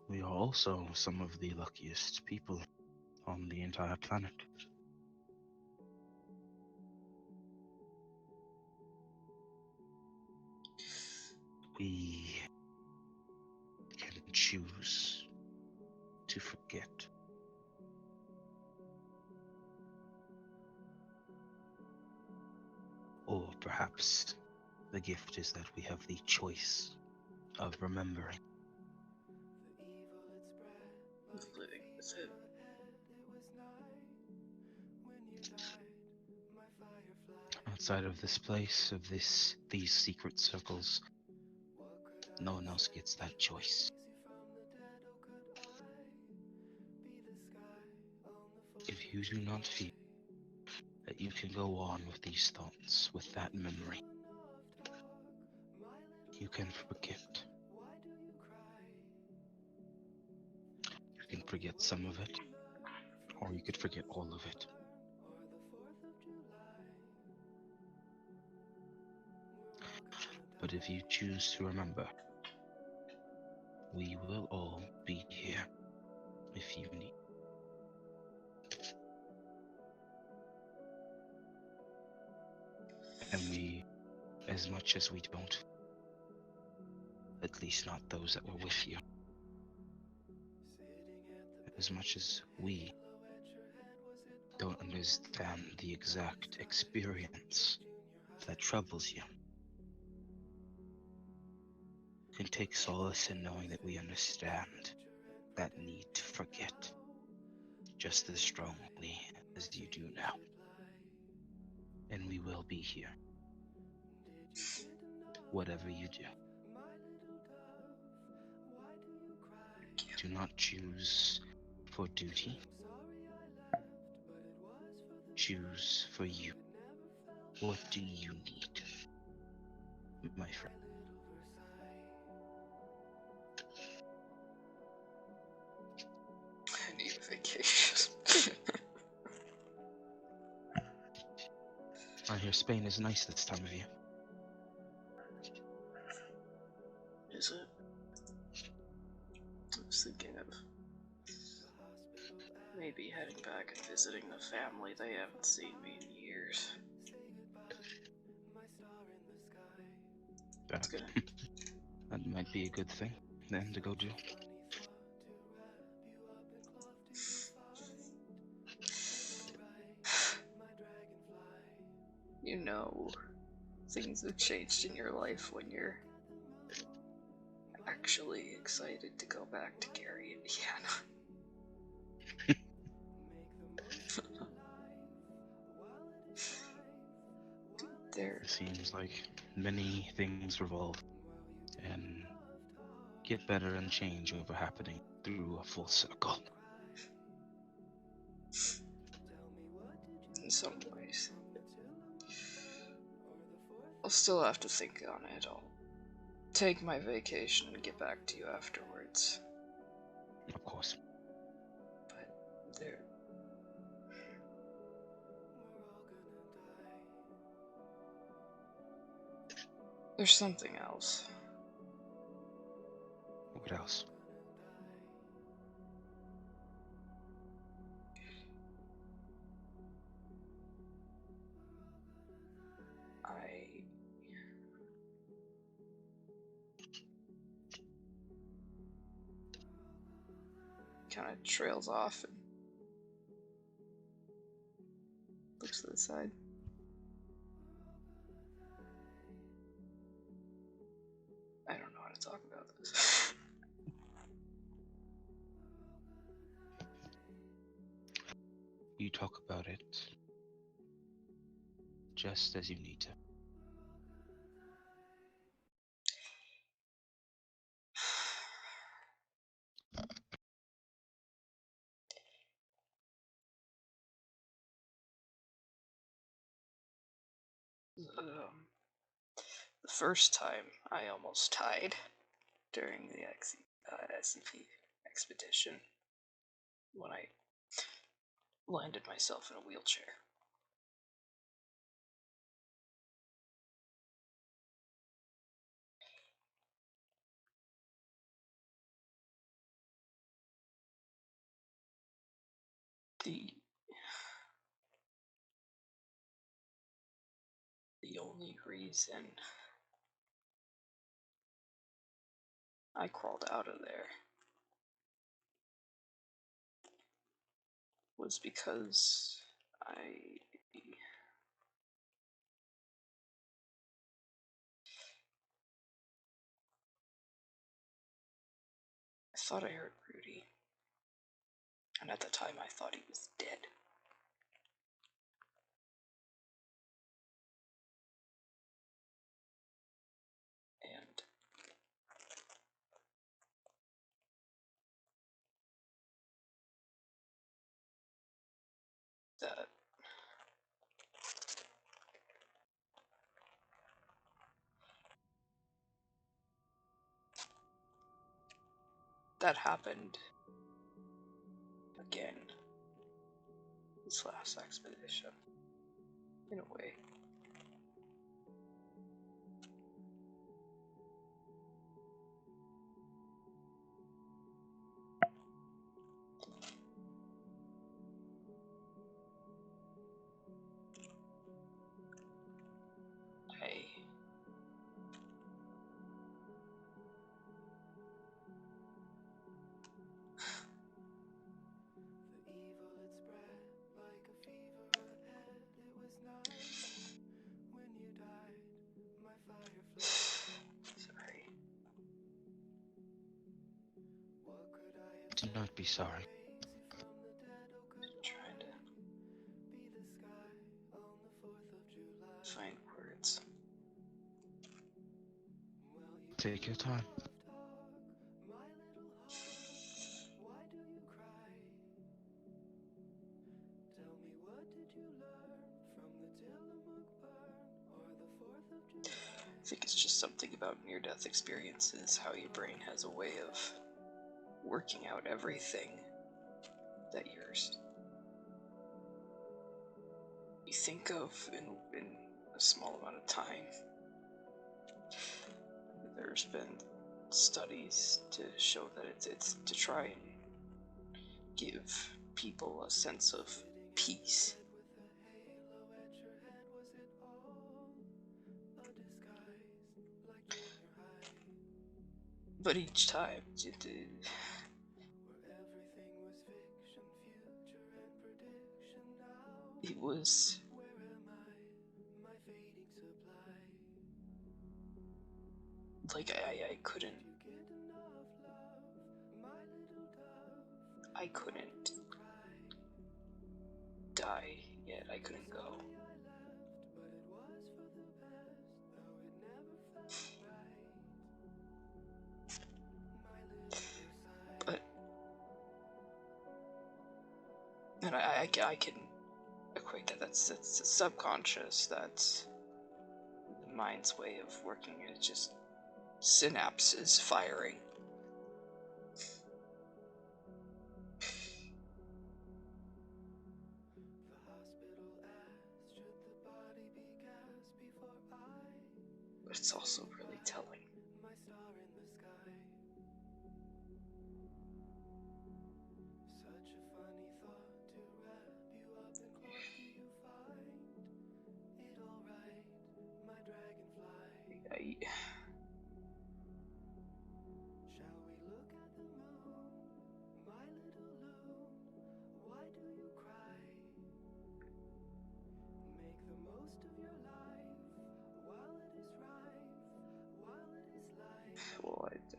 Speaker 2: we are also some of the luckiest people on the entire planet. We can choose to forget. Or perhaps the gift is that we have the choice of remembering.
Speaker 1: living with it.
Speaker 2: Outside of this place, of these secret circles, no one else gets that choice. If you do not feel that you can go on with these thoughts, with that memory, you can forget. You can forget some of it, or you could forget all of it. But if you choose to remember, we will all be here if you need. And we, as much as we don't, at least not those that were with you, as much as we don't understand the exact experience that troubles you, can take solace in knowing that we understand that need to forget just as strongly as you do now. And we will be here, whatever you do. Do not choose for duty. Choose for you. What do you need, my friend?
Speaker 1: I need a vacation.
Speaker 2: I hear Spain is nice this time of year.
Speaker 1: Is it? I was thinking of maybe heading back and visiting the family. They haven't seen me in years. That's good.
Speaker 2: That might be a good thing then to go do.
Speaker 1: You know, things have changed in your life when you're actually excited to go back to Gary, Indiana.
Speaker 2: It seems like many things revolve and get better and change over happening through a full circle.
Speaker 1: In some ways. I'll still have to think on it. I'll take my vacation and get back to you afterwards.
Speaker 2: Of course.
Speaker 1: But there's something else.
Speaker 2: What else?
Speaker 1: kind of trails off and looks to the side. I don't know how to talk about this.
Speaker 2: You talk about it just as you need to.
Speaker 1: The first time I almost died during the SCP expedition when I landed myself in a wheelchair. The only reason I crawled out of there was because I thought I heard Rudy, and at the time I thought he was dead. And that happened again this last expedition, in a way. Sorry.
Speaker 2: Do not be sorry.
Speaker 1: Trying to find words.
Speaker 2: Take your time.
Speaker 1: I think it's just something about near-death experiences, how your brain has a way of working out everything that you think of in a small amount of time. There's been studies to show that it's to try and give people a sense of peace. But each time, it was like I couldn't die yet. I couldn't go. But and I can equate that's subconscious. That's the mind's way of working. It's just synapses firing. But it's also really telling.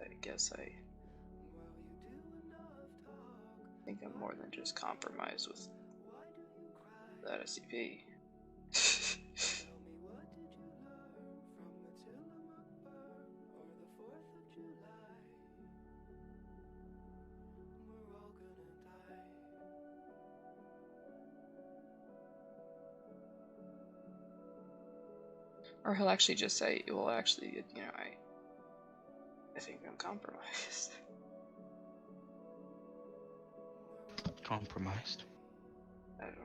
Speaker 1: I guess I think I'm more than just compromised with that SCP. Or he'll actually just say, well, actually, you know, I think I'm compromised.
Speaker 2: Compromised?
Speaker 1: I don't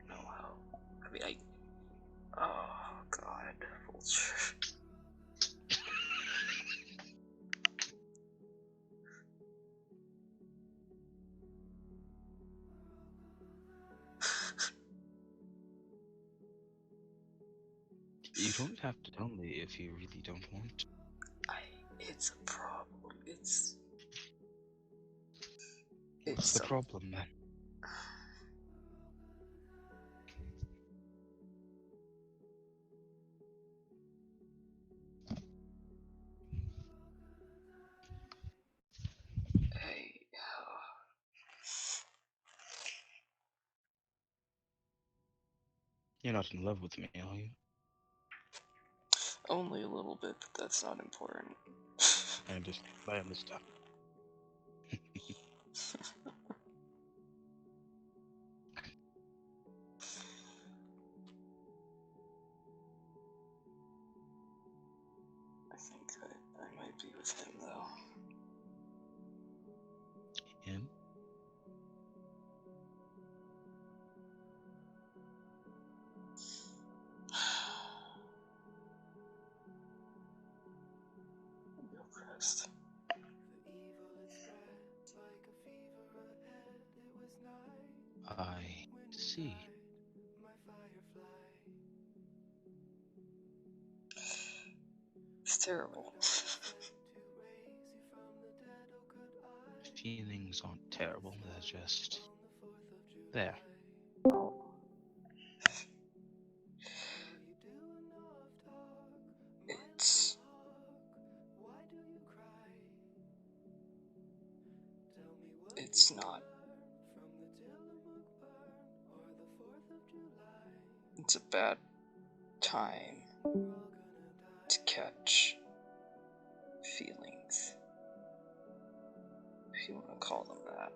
Speaker 1: know how. I mean, oh, God, Vulture.
Speaker 2: You don't have to tell me if you really don't want to.
Speaker 1: It's a problem. It's
Speaker 2: What's the problem then?
Speaker 1: Hey,
Speaker 2: You're not in love with me, are you?
Speaker 1: only a little bit, but that's not important.
Speaker 2: I understand.
Speaker 1: I think I might be with him, though.
Speaker 2: Him?
Speaker 1: Gilchrist.
Speaker 2: I see.
Speaker 1: It's terrible.
Speaker 2: Feelings aren't terrible, they're just there.
Speaker 1: It's not. It's a bad time to catch feelings, if you want to call them that.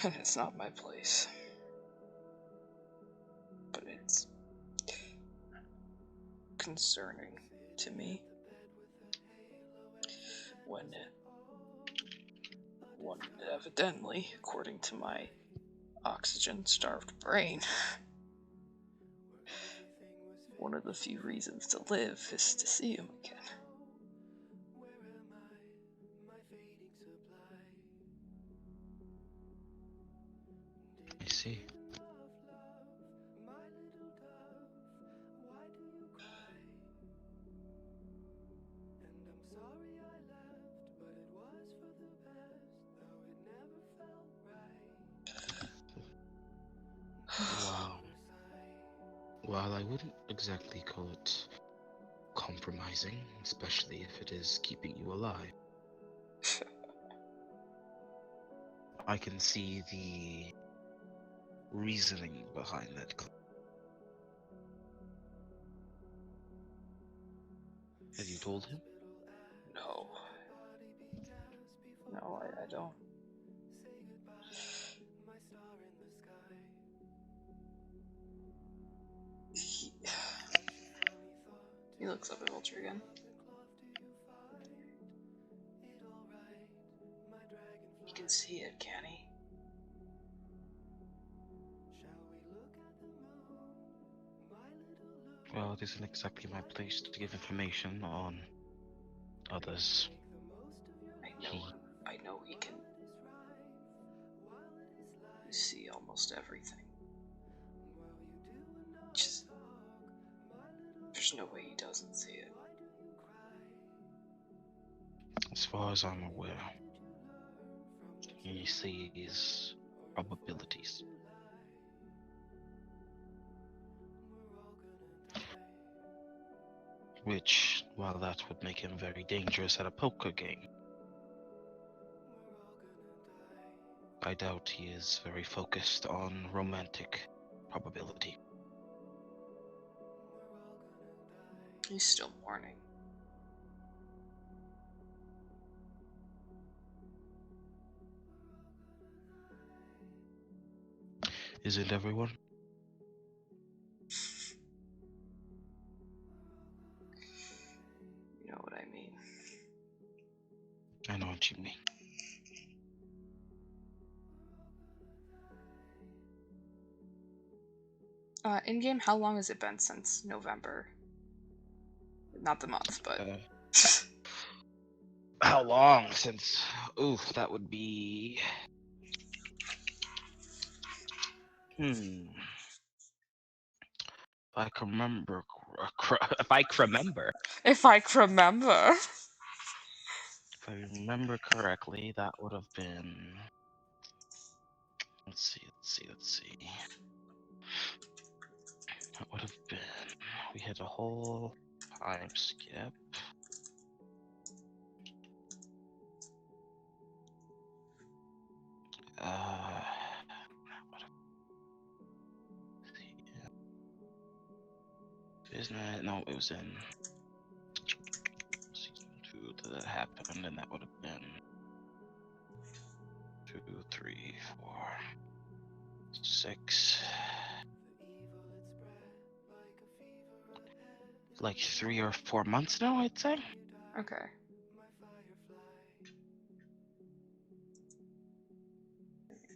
Speaker 1: And it's not my place. But it's concerning to me when one evidently, according to my oxygen-starved brain, one of the few reasons to live is to see him again.
Speaker 2: I see. Wow. Well, I wouldn't exactly call it compromising, especially if it is keeping you alive. I can see the reasoning behind that. Have you told him?
Speaker 1: No. No, I don't. He looks up at Vulture again. He can see it, can he?
Speaker 2: Well, it isn't exactly my place to give information on others.
Speaker 1: I know he can see almost everything. Just, there's no way he doesn't see it.
Speaker 2: As far as I'm aware, he sees probabilities. Which, while that would make him very dangerous at a poker game, I doubt he is very focused on romantic probability.
Speaker 1: He's still mourning.
Speaker 2: Isn't everyone?
Speaker 1: You know what I mean.
Speaker 2: I know what you mean.
Speaker 1: In-game, how long has it been since November? Not the month, but...
Speaker 2: How long since? Ooh, that would be... If I can remember... If I can remember...
Speaker 1: If I can remember.
Speaker 2: If I remember correctly, that would have been... Let's see. That would have been... We had a whole time skip. Isn't it? No, it was in season 2 that happened, and that would have been 2, 3, 4, 6. Like 3 or 4 months now, I'd say.
Speaker 1: Okay.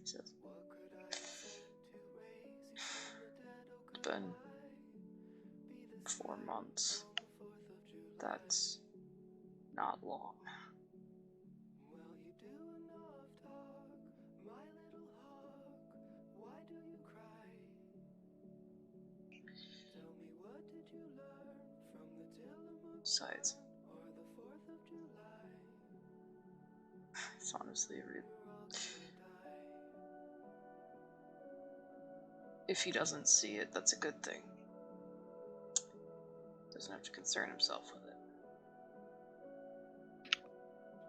Speaker 1: It's been 4 months. That's not long. Besides, it's honestly if he doesn't see it, that's a good thing. Doesn't have to concern himself with it.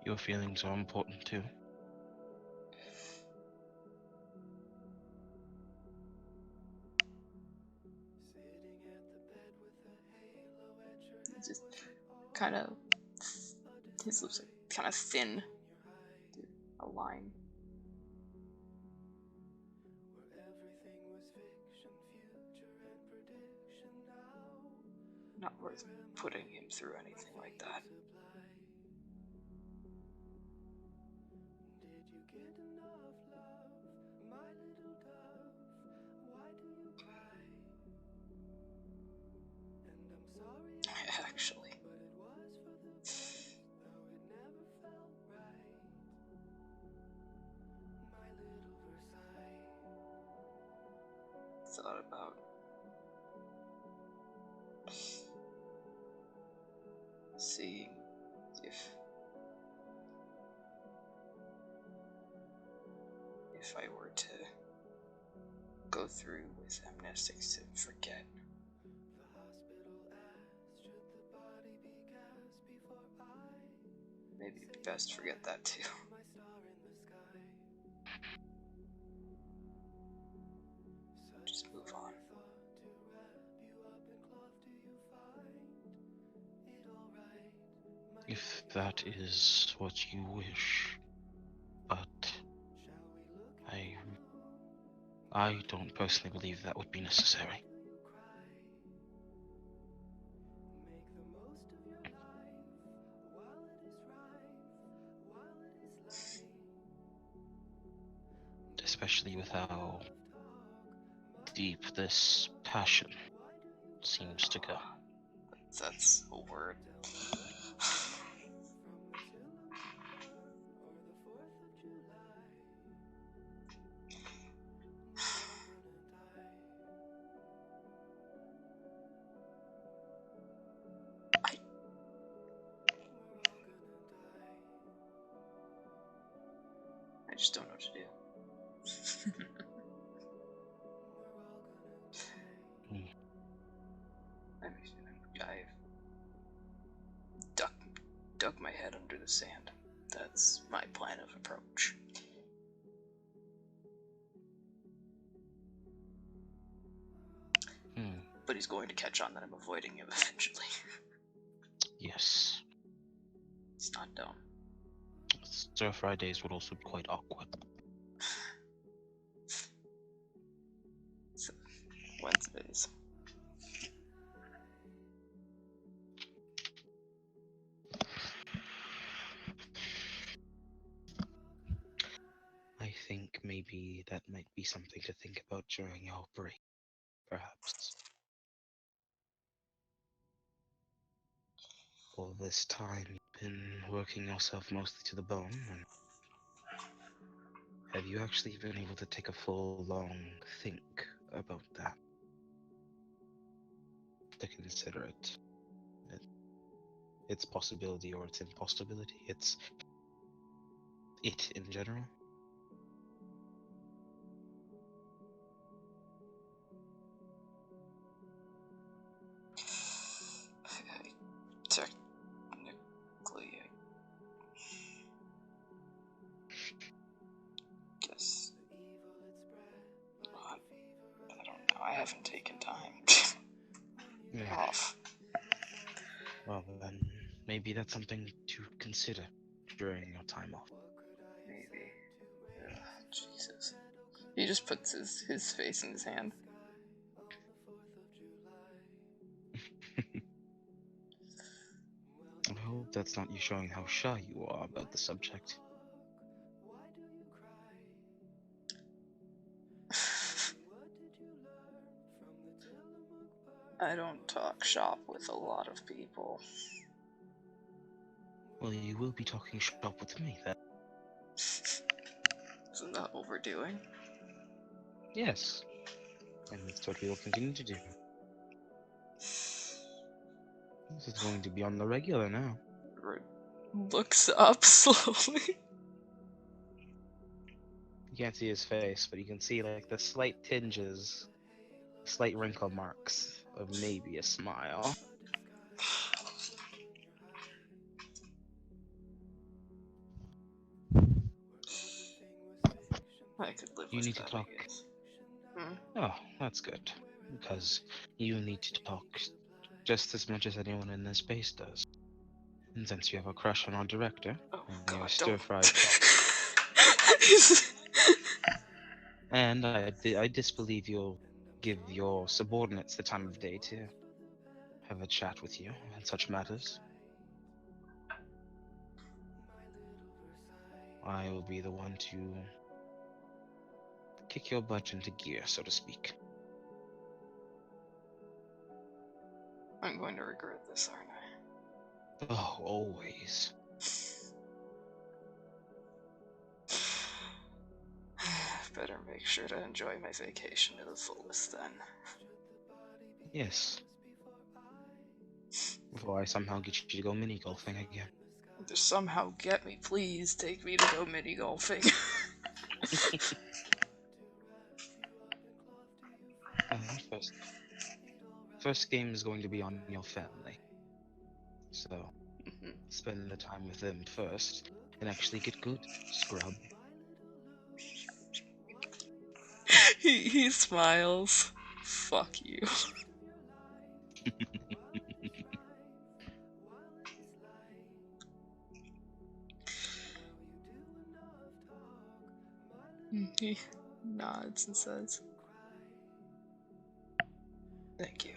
Speaker 2: Your feelings are important too.
Speaker 1: Just kind of, his lips are kind of thin. A line. Not worth putting him through anything like that. Actually. Thought about seeing if I were to go through with amnestics to forget. Maybe it'd be best to forget that too. Just move on.
Speaker 2: If that is what you wish, but I don't personally believe that would be necessary. Especially with how deep this passion seems to go.
Speaker 1: That's a word. I just don't know what to do. his sand. That's my plan of approach. But he's going to catch on that I'm avoiding him eventually.
Speaker 2: Yes.
Speaker 1: It's not dumb.
Speaker 2: Stir fry days would also be quite awkward.
Speaker 1: So, Wednesdays.
Speaker 2: I think maybe that might be something to think about during your break, perhaps. All this time you've been working yourself mostly to the bone, and have you actually been able to take a full, long think about that? To consider its possibility or its impossibility, it in general?
Speaker 1: Technically, I guess. I don't know. I haven't taken time off.
Speaker 2: Well, then maybe that's something to consider during your time off.
Speaker 1: Maybe. Ugh, Jesus. He just puts his face in his hand.
Speaker 2: I hope that's not you showing how shy you are about the subject.
Speaker 1: I don't talk shop with a lot of people.
Speaker 2: Well, you will be talking shop with me then.
Speaker 1: Isn't that what we're doing?
Speaker 2: Yes. And that's what we will continue to do. This is going to be on the regular now.
Speaker 1: Looks up slowly.
Speaker 2: You can't see his face, but you can see like the slight tinges, slight wrinkle marks of maybe a smile.
Speaker 1: I could live
Speaker 2: You
Speaker 1: with
Speaker 2: need to
Speaker 1: that,
Speaker 2: talk.
Speaker 1: I guess.
Speaker 2: Oh, that's good. Because you need to talk just as much as anyone in this space does. And since you have a crush on our director,
Speaker 1: Oh
Speaker 2: and
Speaker 1: God,
Speaker 2: your
Speaker 1: don't.
Speaker 2: stir-fried and I disbelieve you'll give your subordinates the time of day to have a chat with you on such matters. I will be the one to kick your butt into gear, so to speak.
Speaker 1: I'm going to regret this, aren't I?
Speaker 2: Oh, always.
Speaker 1: Better make sure to enjoy my vacation to the fullest then.
Speaker 2: Yes. Before I somehow get you to go mini golfing again.
Speaker 1: Just somehow get me, please take me to go mini golfing.
Speaker 2: First game is going to be on your family. So, spend the time with them first, and actually get good, scrub.
Speaker 1: He smiles. Fuck you. He nods and says, "Thank you."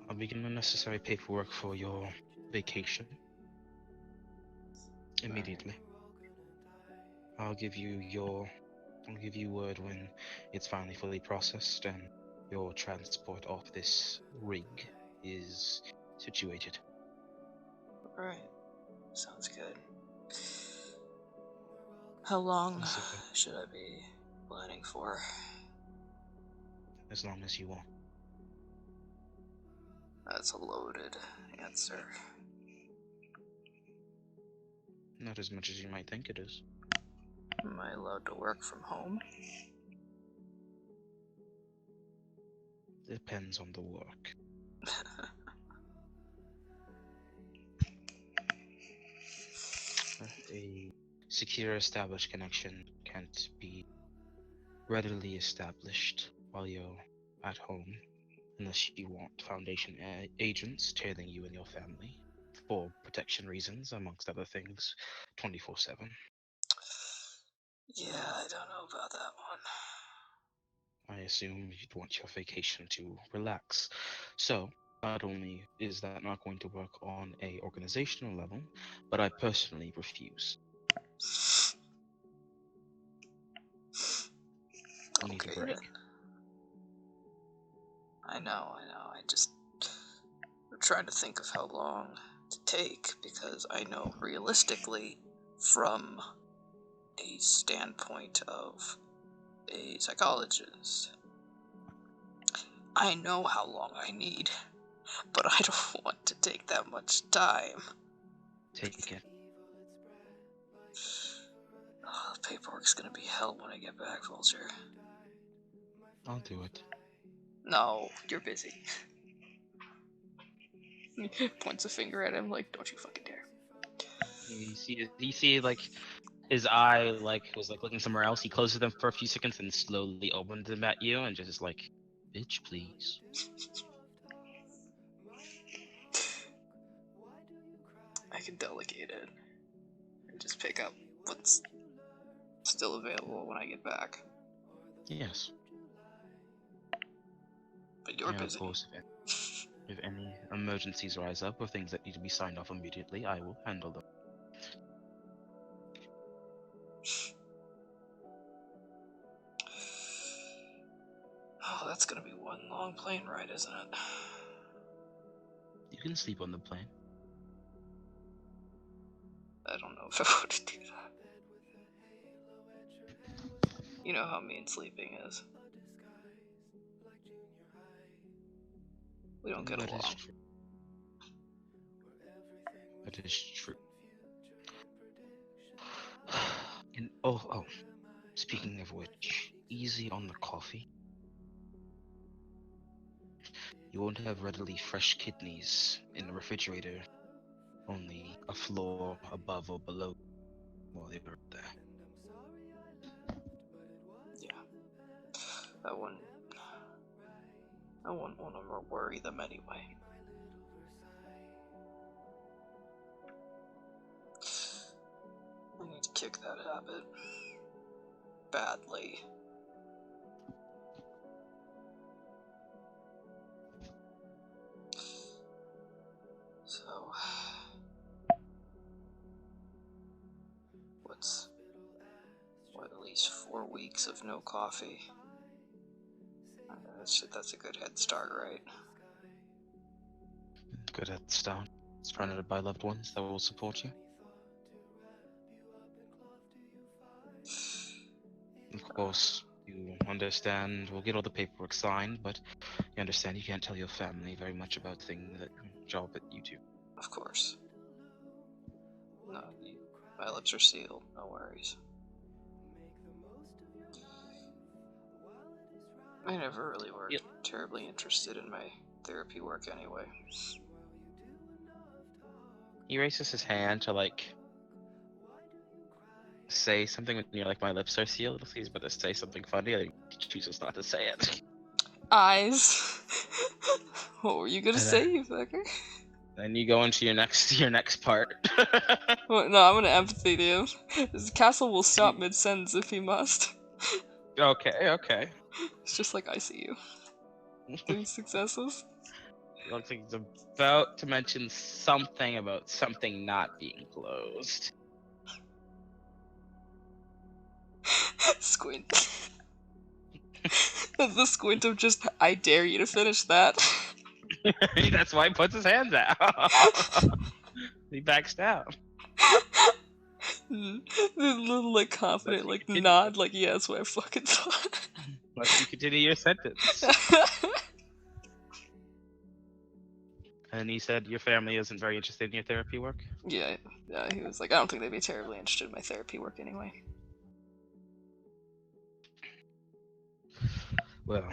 Speaker 2: I'll begin the necessary paperwork for your vacation immediately. I'll give you word when it's finally fully processed and your transport off this rig is situated.
Speaker 1: Alright. Sounds good. How long
Speaker 2: So,
Speaker 1: should I be planning for?
Speaker 2: as long as you want.
Speaker 1: That's a loaded answer.
Speaker 2: Not as much as you might think it is.
Speaker 1: Am I allowed to work from home?
Speaker 2: Depends on the work. a secure established connection can't be readily established while you're at home, unless you want Foundation agents tailing you and your family for protection reasons, amongst other things, 24/7.
Speaker 1: Yeah, I don't know about that one.
Speaker 2: I assume you'd want your vacation to relax. So, not only is that not going to work on a organizational level, but I personally refuse. You need a
Speaker 1: Okay,
Speaker 2: break.
Speaker 1: then. I know. I'm trying to think of how long to take, because I know realistically, from a standpoint of a psychologist, I know how long I need, but I don't want to take that much time.
Speaker 2: Take it.
Speaker 1: Oh, the paperwork's gonna be hell when I get back, Vulture.
Speaker 2: I'll do it.
Speaker 1: No, you're busy. Points a finger at him like, don't you fucking dare.
Speaker 2: You see, like, his eye, like, was, like, looking somewhere else. He closes them for a few seconds and slowly opens them at you and just, like, bitch, please.
Speaker 1: I can delegate it and just pick up what's still available when I get back.
Speaker 2: Yes.
Speaker 1: But you're
Speaker 2: And of
Speaker 1: busy.
Speaker 2: course, if any emergencies rise up or things that need to be signed off immediately, I will handle them.
Speaker 1: Oh, that's gonna be one long plane ride, isn't it?
Speaker 2: You can sleep on the plane.
Speaker 1: I don't know if I want to do that. You know how mean sleeping is. We don't get
Speaker 2: That is
Speaker 1: along.
Speaker 2: true. That is true. And speaking of which, easy on the coffee. You won't have readily fresh kidneys in the refrigerator, only a floor above or below while they were there.
Speaker 1: Yeah. I wouldn't want to worry them anyway. I need to kick that habit. Badly. So, at least 4 weeks of no coffee? That's a good head start, right?
Speaker 2: Good at start. Surrounded by loved ones that will support you. Of course, you understand. We'll get all the paperwork signed, but you understand you can't tell your family very much about things that job that you do.
Speaker 1: Of course. No, my lips are sealed. No worries. I never really were terribly interested in my therapy work anyway.
Speaker 2: He raises his hand to, like, say something when you're like, my lips are sealed. He's about to say something funny, and he chooses not to say it.
Speaker 1: Eyes. What were you gonna say, you fucker?
Speaker 2: Then you go into your next part.
Speaker 1: Well, no, I'm gonna empathy you. This castle will stop mid-sentence if he must.
Speaker 2: Okay.
Speaker 1: It's just like I see you. 3 successes.
Speaker 2: It looks like he's about to mention something about something not being closed.
Speaker 1: Squint. The squint of just, I dare you to finish that.
Speaker 2: That's why he puts his hands out. He backs down.
Speaker 1: The little, like, confident, like, nod, like, yeah, that's what I fucking thought.
Speaker 2: Let you continue your sentence. And he said your family isn't very interested in your therapy work?
Speaker 1: Yeah, he was like, I don't think they'd be terribly interested in my therapy work anyway.
Speaker 2: Well,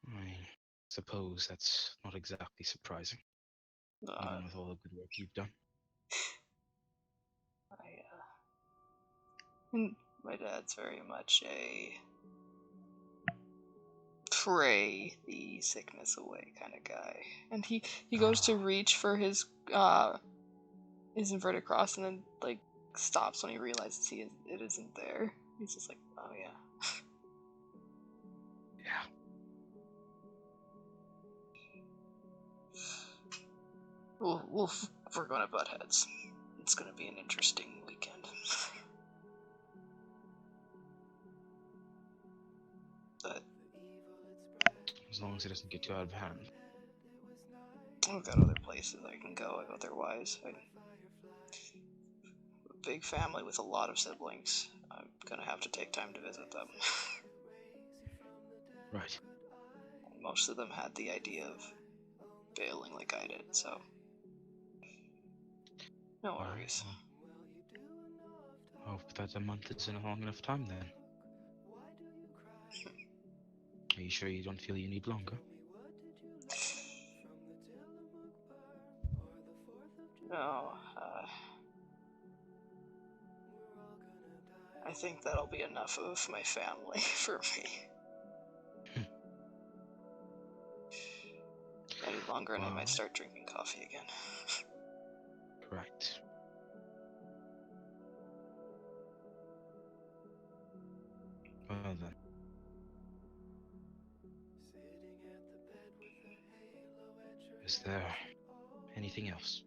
Speaker 2: I suppose that's not exactly surprising.
Speaker 1: Uh,
Speaker 2: even with all the good work you've done.
Speaker 1: my dad's very much a pray the sickness away kind of guy, and he goes to reach for his inverted cross and then like stops when he realizes it isn't there. He's just like, oh yeah.
Speaker 2: Yeah.
Speaker 1: We're gonna butt heads. It's gonna be an interesting weekend. But
Speaker 2: As long as it doesn't get too out of hand.
Speaker 1: I've got other places I can go otherwise. I'm a big family with a lot of siblings. I'm gonna have to take time to visit them.
Speaker 2: Right.
Speaker 1: Most of them had the idea of bailing like I did, so no worries.
Speaker 2: Well, hope that a month isn't a long enough time then. Are you sure you don't feel you need longer?
Speaker 1: No, I think that'll be enough of my family for me. Any longer and I might start drinking coffee again.
Speaker 2: Correct. Well then. Is there anything else?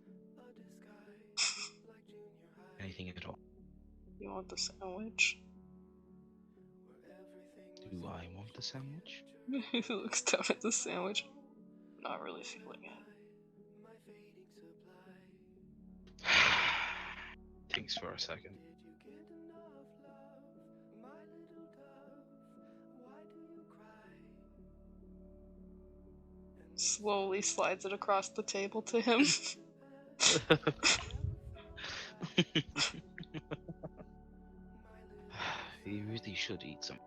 Speaker 2: Anything at all?
Speaker 1: You want the sandwich?
Speaker 2: Do I want the sandwich?
Speaker 1: He looks down at the sandwich. Not really feeling it.
Speaker 2: Thinks for a second.
Speaker 1: Slowly slides it across the table to him.
Speaker 2: You really should eat some.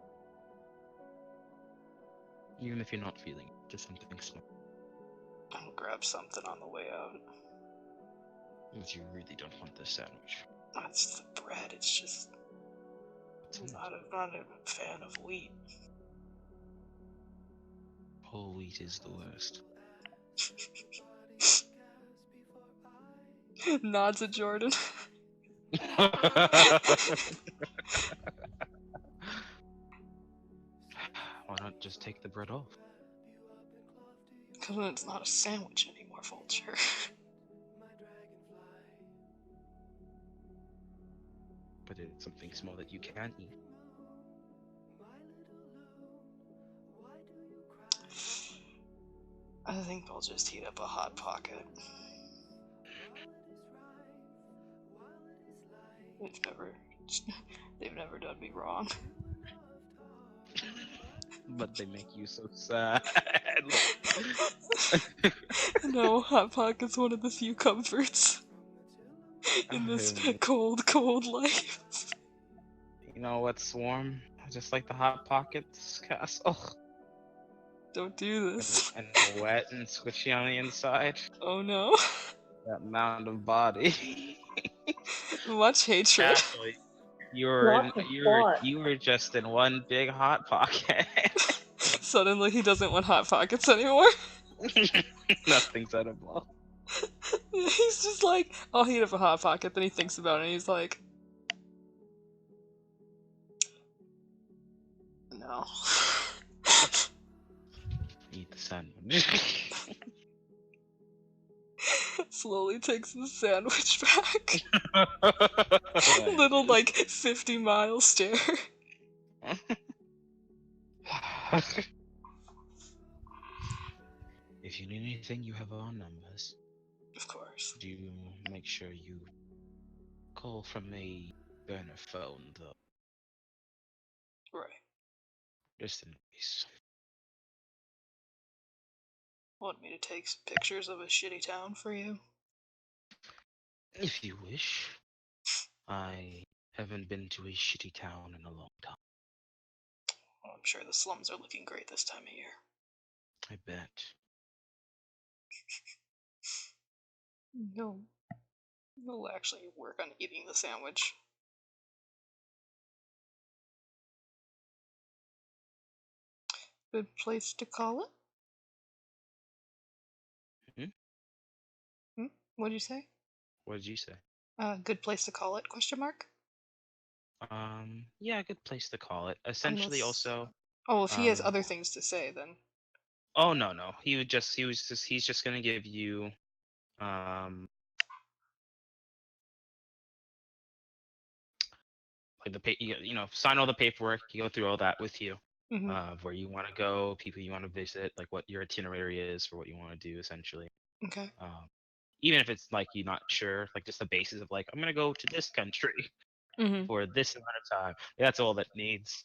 Speaker 2: Even if you're not feeling it, just something small.
Speaker 1: I'll grab something on the way out.
Speaker 2: But you really don't want this sandwich.
Speaker 1: It's the bread, it's just... I'm not a fan of wheat.
Speaker 2: Whole wheat is the worst.
Speaker 1: Nods at Jordan.
Speaker 2: Why not just take the bread off?
Speaker 1: Because it's not a sandwich anymore, Vulture.
Speaker 2: But it's something small that you can eat.
Speaker 1: I think I'll just heat up a Hot Pocket. They've never done me wrong.
Speaker 2: But they make you so sad.
Speaker 1: No, Hot Pocket's one of the few comforts in this cold, cold life.
Speaker 2: You know what's warm? Just like the Hot Pockets castle.
Speaker 1: Don't do this.
Speaker 2: And wet and squishy on the inside.
Speaker 1: Oh no.
Speaker 2: That mound of body.
Speaker 1: Much hatred.
Speaker 2: Actually, you were just in one big Hot Pocket.
Speaker 1: Suddenly he doesn't want Hot Pockets anymore.
Speaker 2: Nothing's edible.
Speaker 1: He's just like, I'll heat up a Hot Pocket, then he thinks about it and he's like, no.
Speaker 2: Eat the sandwich.
Speaker 1: Slowly takes the sandwich back. Little, like, 50-mile stare.
Speaker 2: If you need anything, you have our numbers.
Speaker 1: Of course.
Speaker 2: Do make sure you call from a burner phone, though.
Speaker 1: Right.
Speaker 2: Just in case.
Speaker 1: Want me to take pictures of a shitty town for you?
Speaker 2: If you wish. I haven't been to a shitty town in a long time.
Speaker 1: Well, I'm sure the slums are looking great this time of year.
Speaker 2: I bet.
Speaker 1: No. We'll actually work on eating the sandwich. Good place to call it?
Speaker 2: Hmm?
Speaker 1: What'd you say?
Speaker 2: What did you say?
Speaker 1: Good place to call it, question mark?
Speaker 2: Yeah, good place to call it. Essentially,
Speaker 1: Unless...
Speaker 2: also.
Speaker 1: Oh, if he has other things to say, then...
Speaker 2: Oh, no. He's just gonna give you, like sign all the paperwork, you go through all that with you, of where you want to go, people you want to visit, like what your itinerary is for what you want to do, essentially.
Speaker 1: Okay.
Speaker 2: Even if it's like you're not sure, like just the basis of like, I'm gonna go to this country for this amount of time. That's all that needs.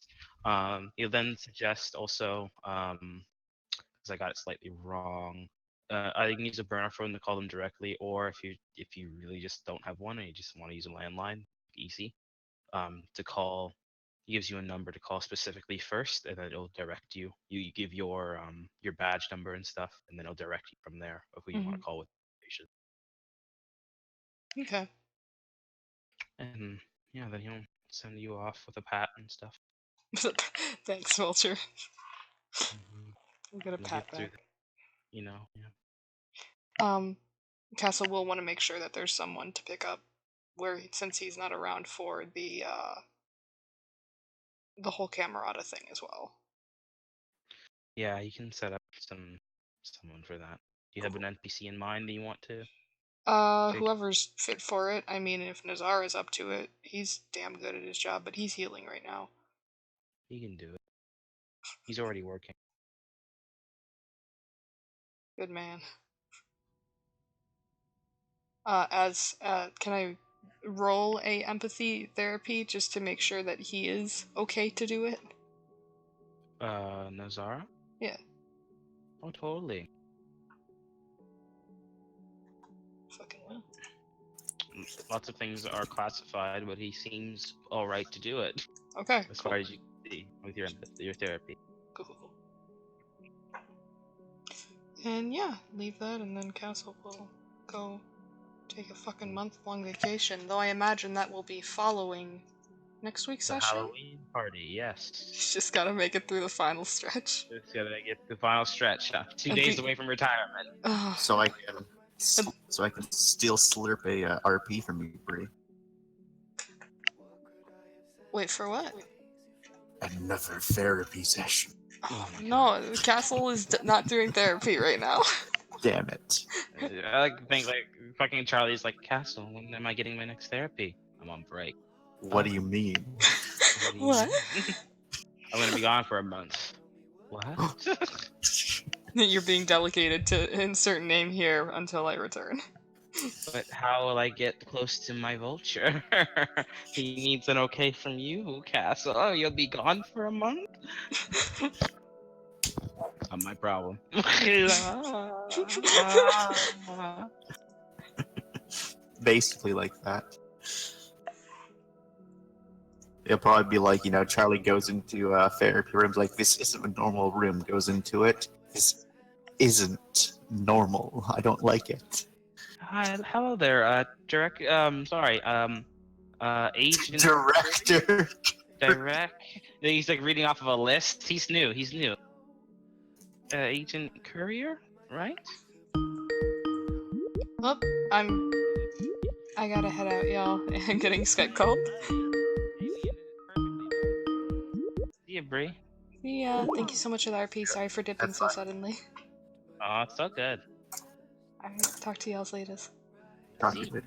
Speaker 2: You'll then suggest also, because I got it slightly wrong. I can use a burner phone to call them directly, or if you really just don't have one and you just want to use a landline, easy. To call, he gives you a number to call specifically first, and then it'll direct you. You give your badge number and stuff, and then it'll direct you from there of who you want to call with.
Speaker 1: Okay.
Speaker 2: And yeah, then he'll send you off with a pat and stuff.
Speaker 1: Thanks, Vulture. We'll get a
Speaker 2: You'll
Speaker 1: pat
Speaker 2: get through
Speaker 1: back.
Speaker 2: that, yeah.
Speaker 1: Castle will want to make sure that there's someone to pick up since he's not around for the whole Camerata thing as well.
Speaker 2: Yeah, you can set up someone for that. Do you have an NPC in mind that you want to?
Speaker 1: Whoever's fit for it. I mean, if Nazar is up to it, he's damn good at his job, but he's healing right now.
Speaker 2: He can do it. He's already working.
Speaker 1: Good man. Can I roll a empathy therapy just to make sure that he is okay to do it?
Speaker 2: Nazara?
Speaker 1: Yeah.
Speaker 2: Oh, totally.
Speaker 1: Fucking well.
Speaker 2: Lots of things are classified, but he seems all right to do it.
Speaker 1: Okay.
Speaker 2: As
Speaker 1: cool.
Speaker 2: far as you can see with your therapy.
Speaker 1: Cool. And yeah, leave that, and then Castle will go take a fucking month-long vacation. Though I imagine that will be following next week's
Speaker 2: The
Speaker 1: session.
Speaker 2: Halloween party, yes.
Speaker 1: He's just gotta make it through the final stretch.
Speaker 2: Just gotta get the final stretch. 2 days away from retirement.
Speaker 4: So I can still slurp a RP from you, Bree.
Speaker 1: Wait, for what?
Speaker 4: Another therapy session.
Speaker 1: Oh, no, Castle is not doing therapy right now.
Speaker 4: Damn it.
Speaker 2: I like to think like fucking Charlie's like, Castle, when am I getting my next therapy? I'm on break.
Speaker 4: What do you mean?
Speaker 1: What?
Speaker 2: I'm gonna be gone for a month. What?
Speaker 1: You're being delegated to insert name here until I return.
Speaker 2: But how will I get close to my vulture? He needs an okay from you, Castle. Oh, you'll be gone for a month? Not my problem.
Speaker 4: Basically like that. It'll probably be like, Charlie goes into therapy rooms like, this isn't a normal room, goes into it. This isn't normal. I don't like it.
Speaker 2: Hi, hello there, Agent
Speaker 4: Director!
Speaker 2: Direct. He's like reading off of a list. He's new. Agent Courier, right?
Speaker 1: Oh, I gotta head out, y'all. I'm getting Skype called.
Speaker 2: See ya, Bree.
Speaker 1: Yeah, thank you so much for the RP. Sorry for dipping so suddenly.
Speaker 2: Oh, it's so good.
Speaker 1: Alright, talk to y'all later.
Speaker 4: Talk to you later.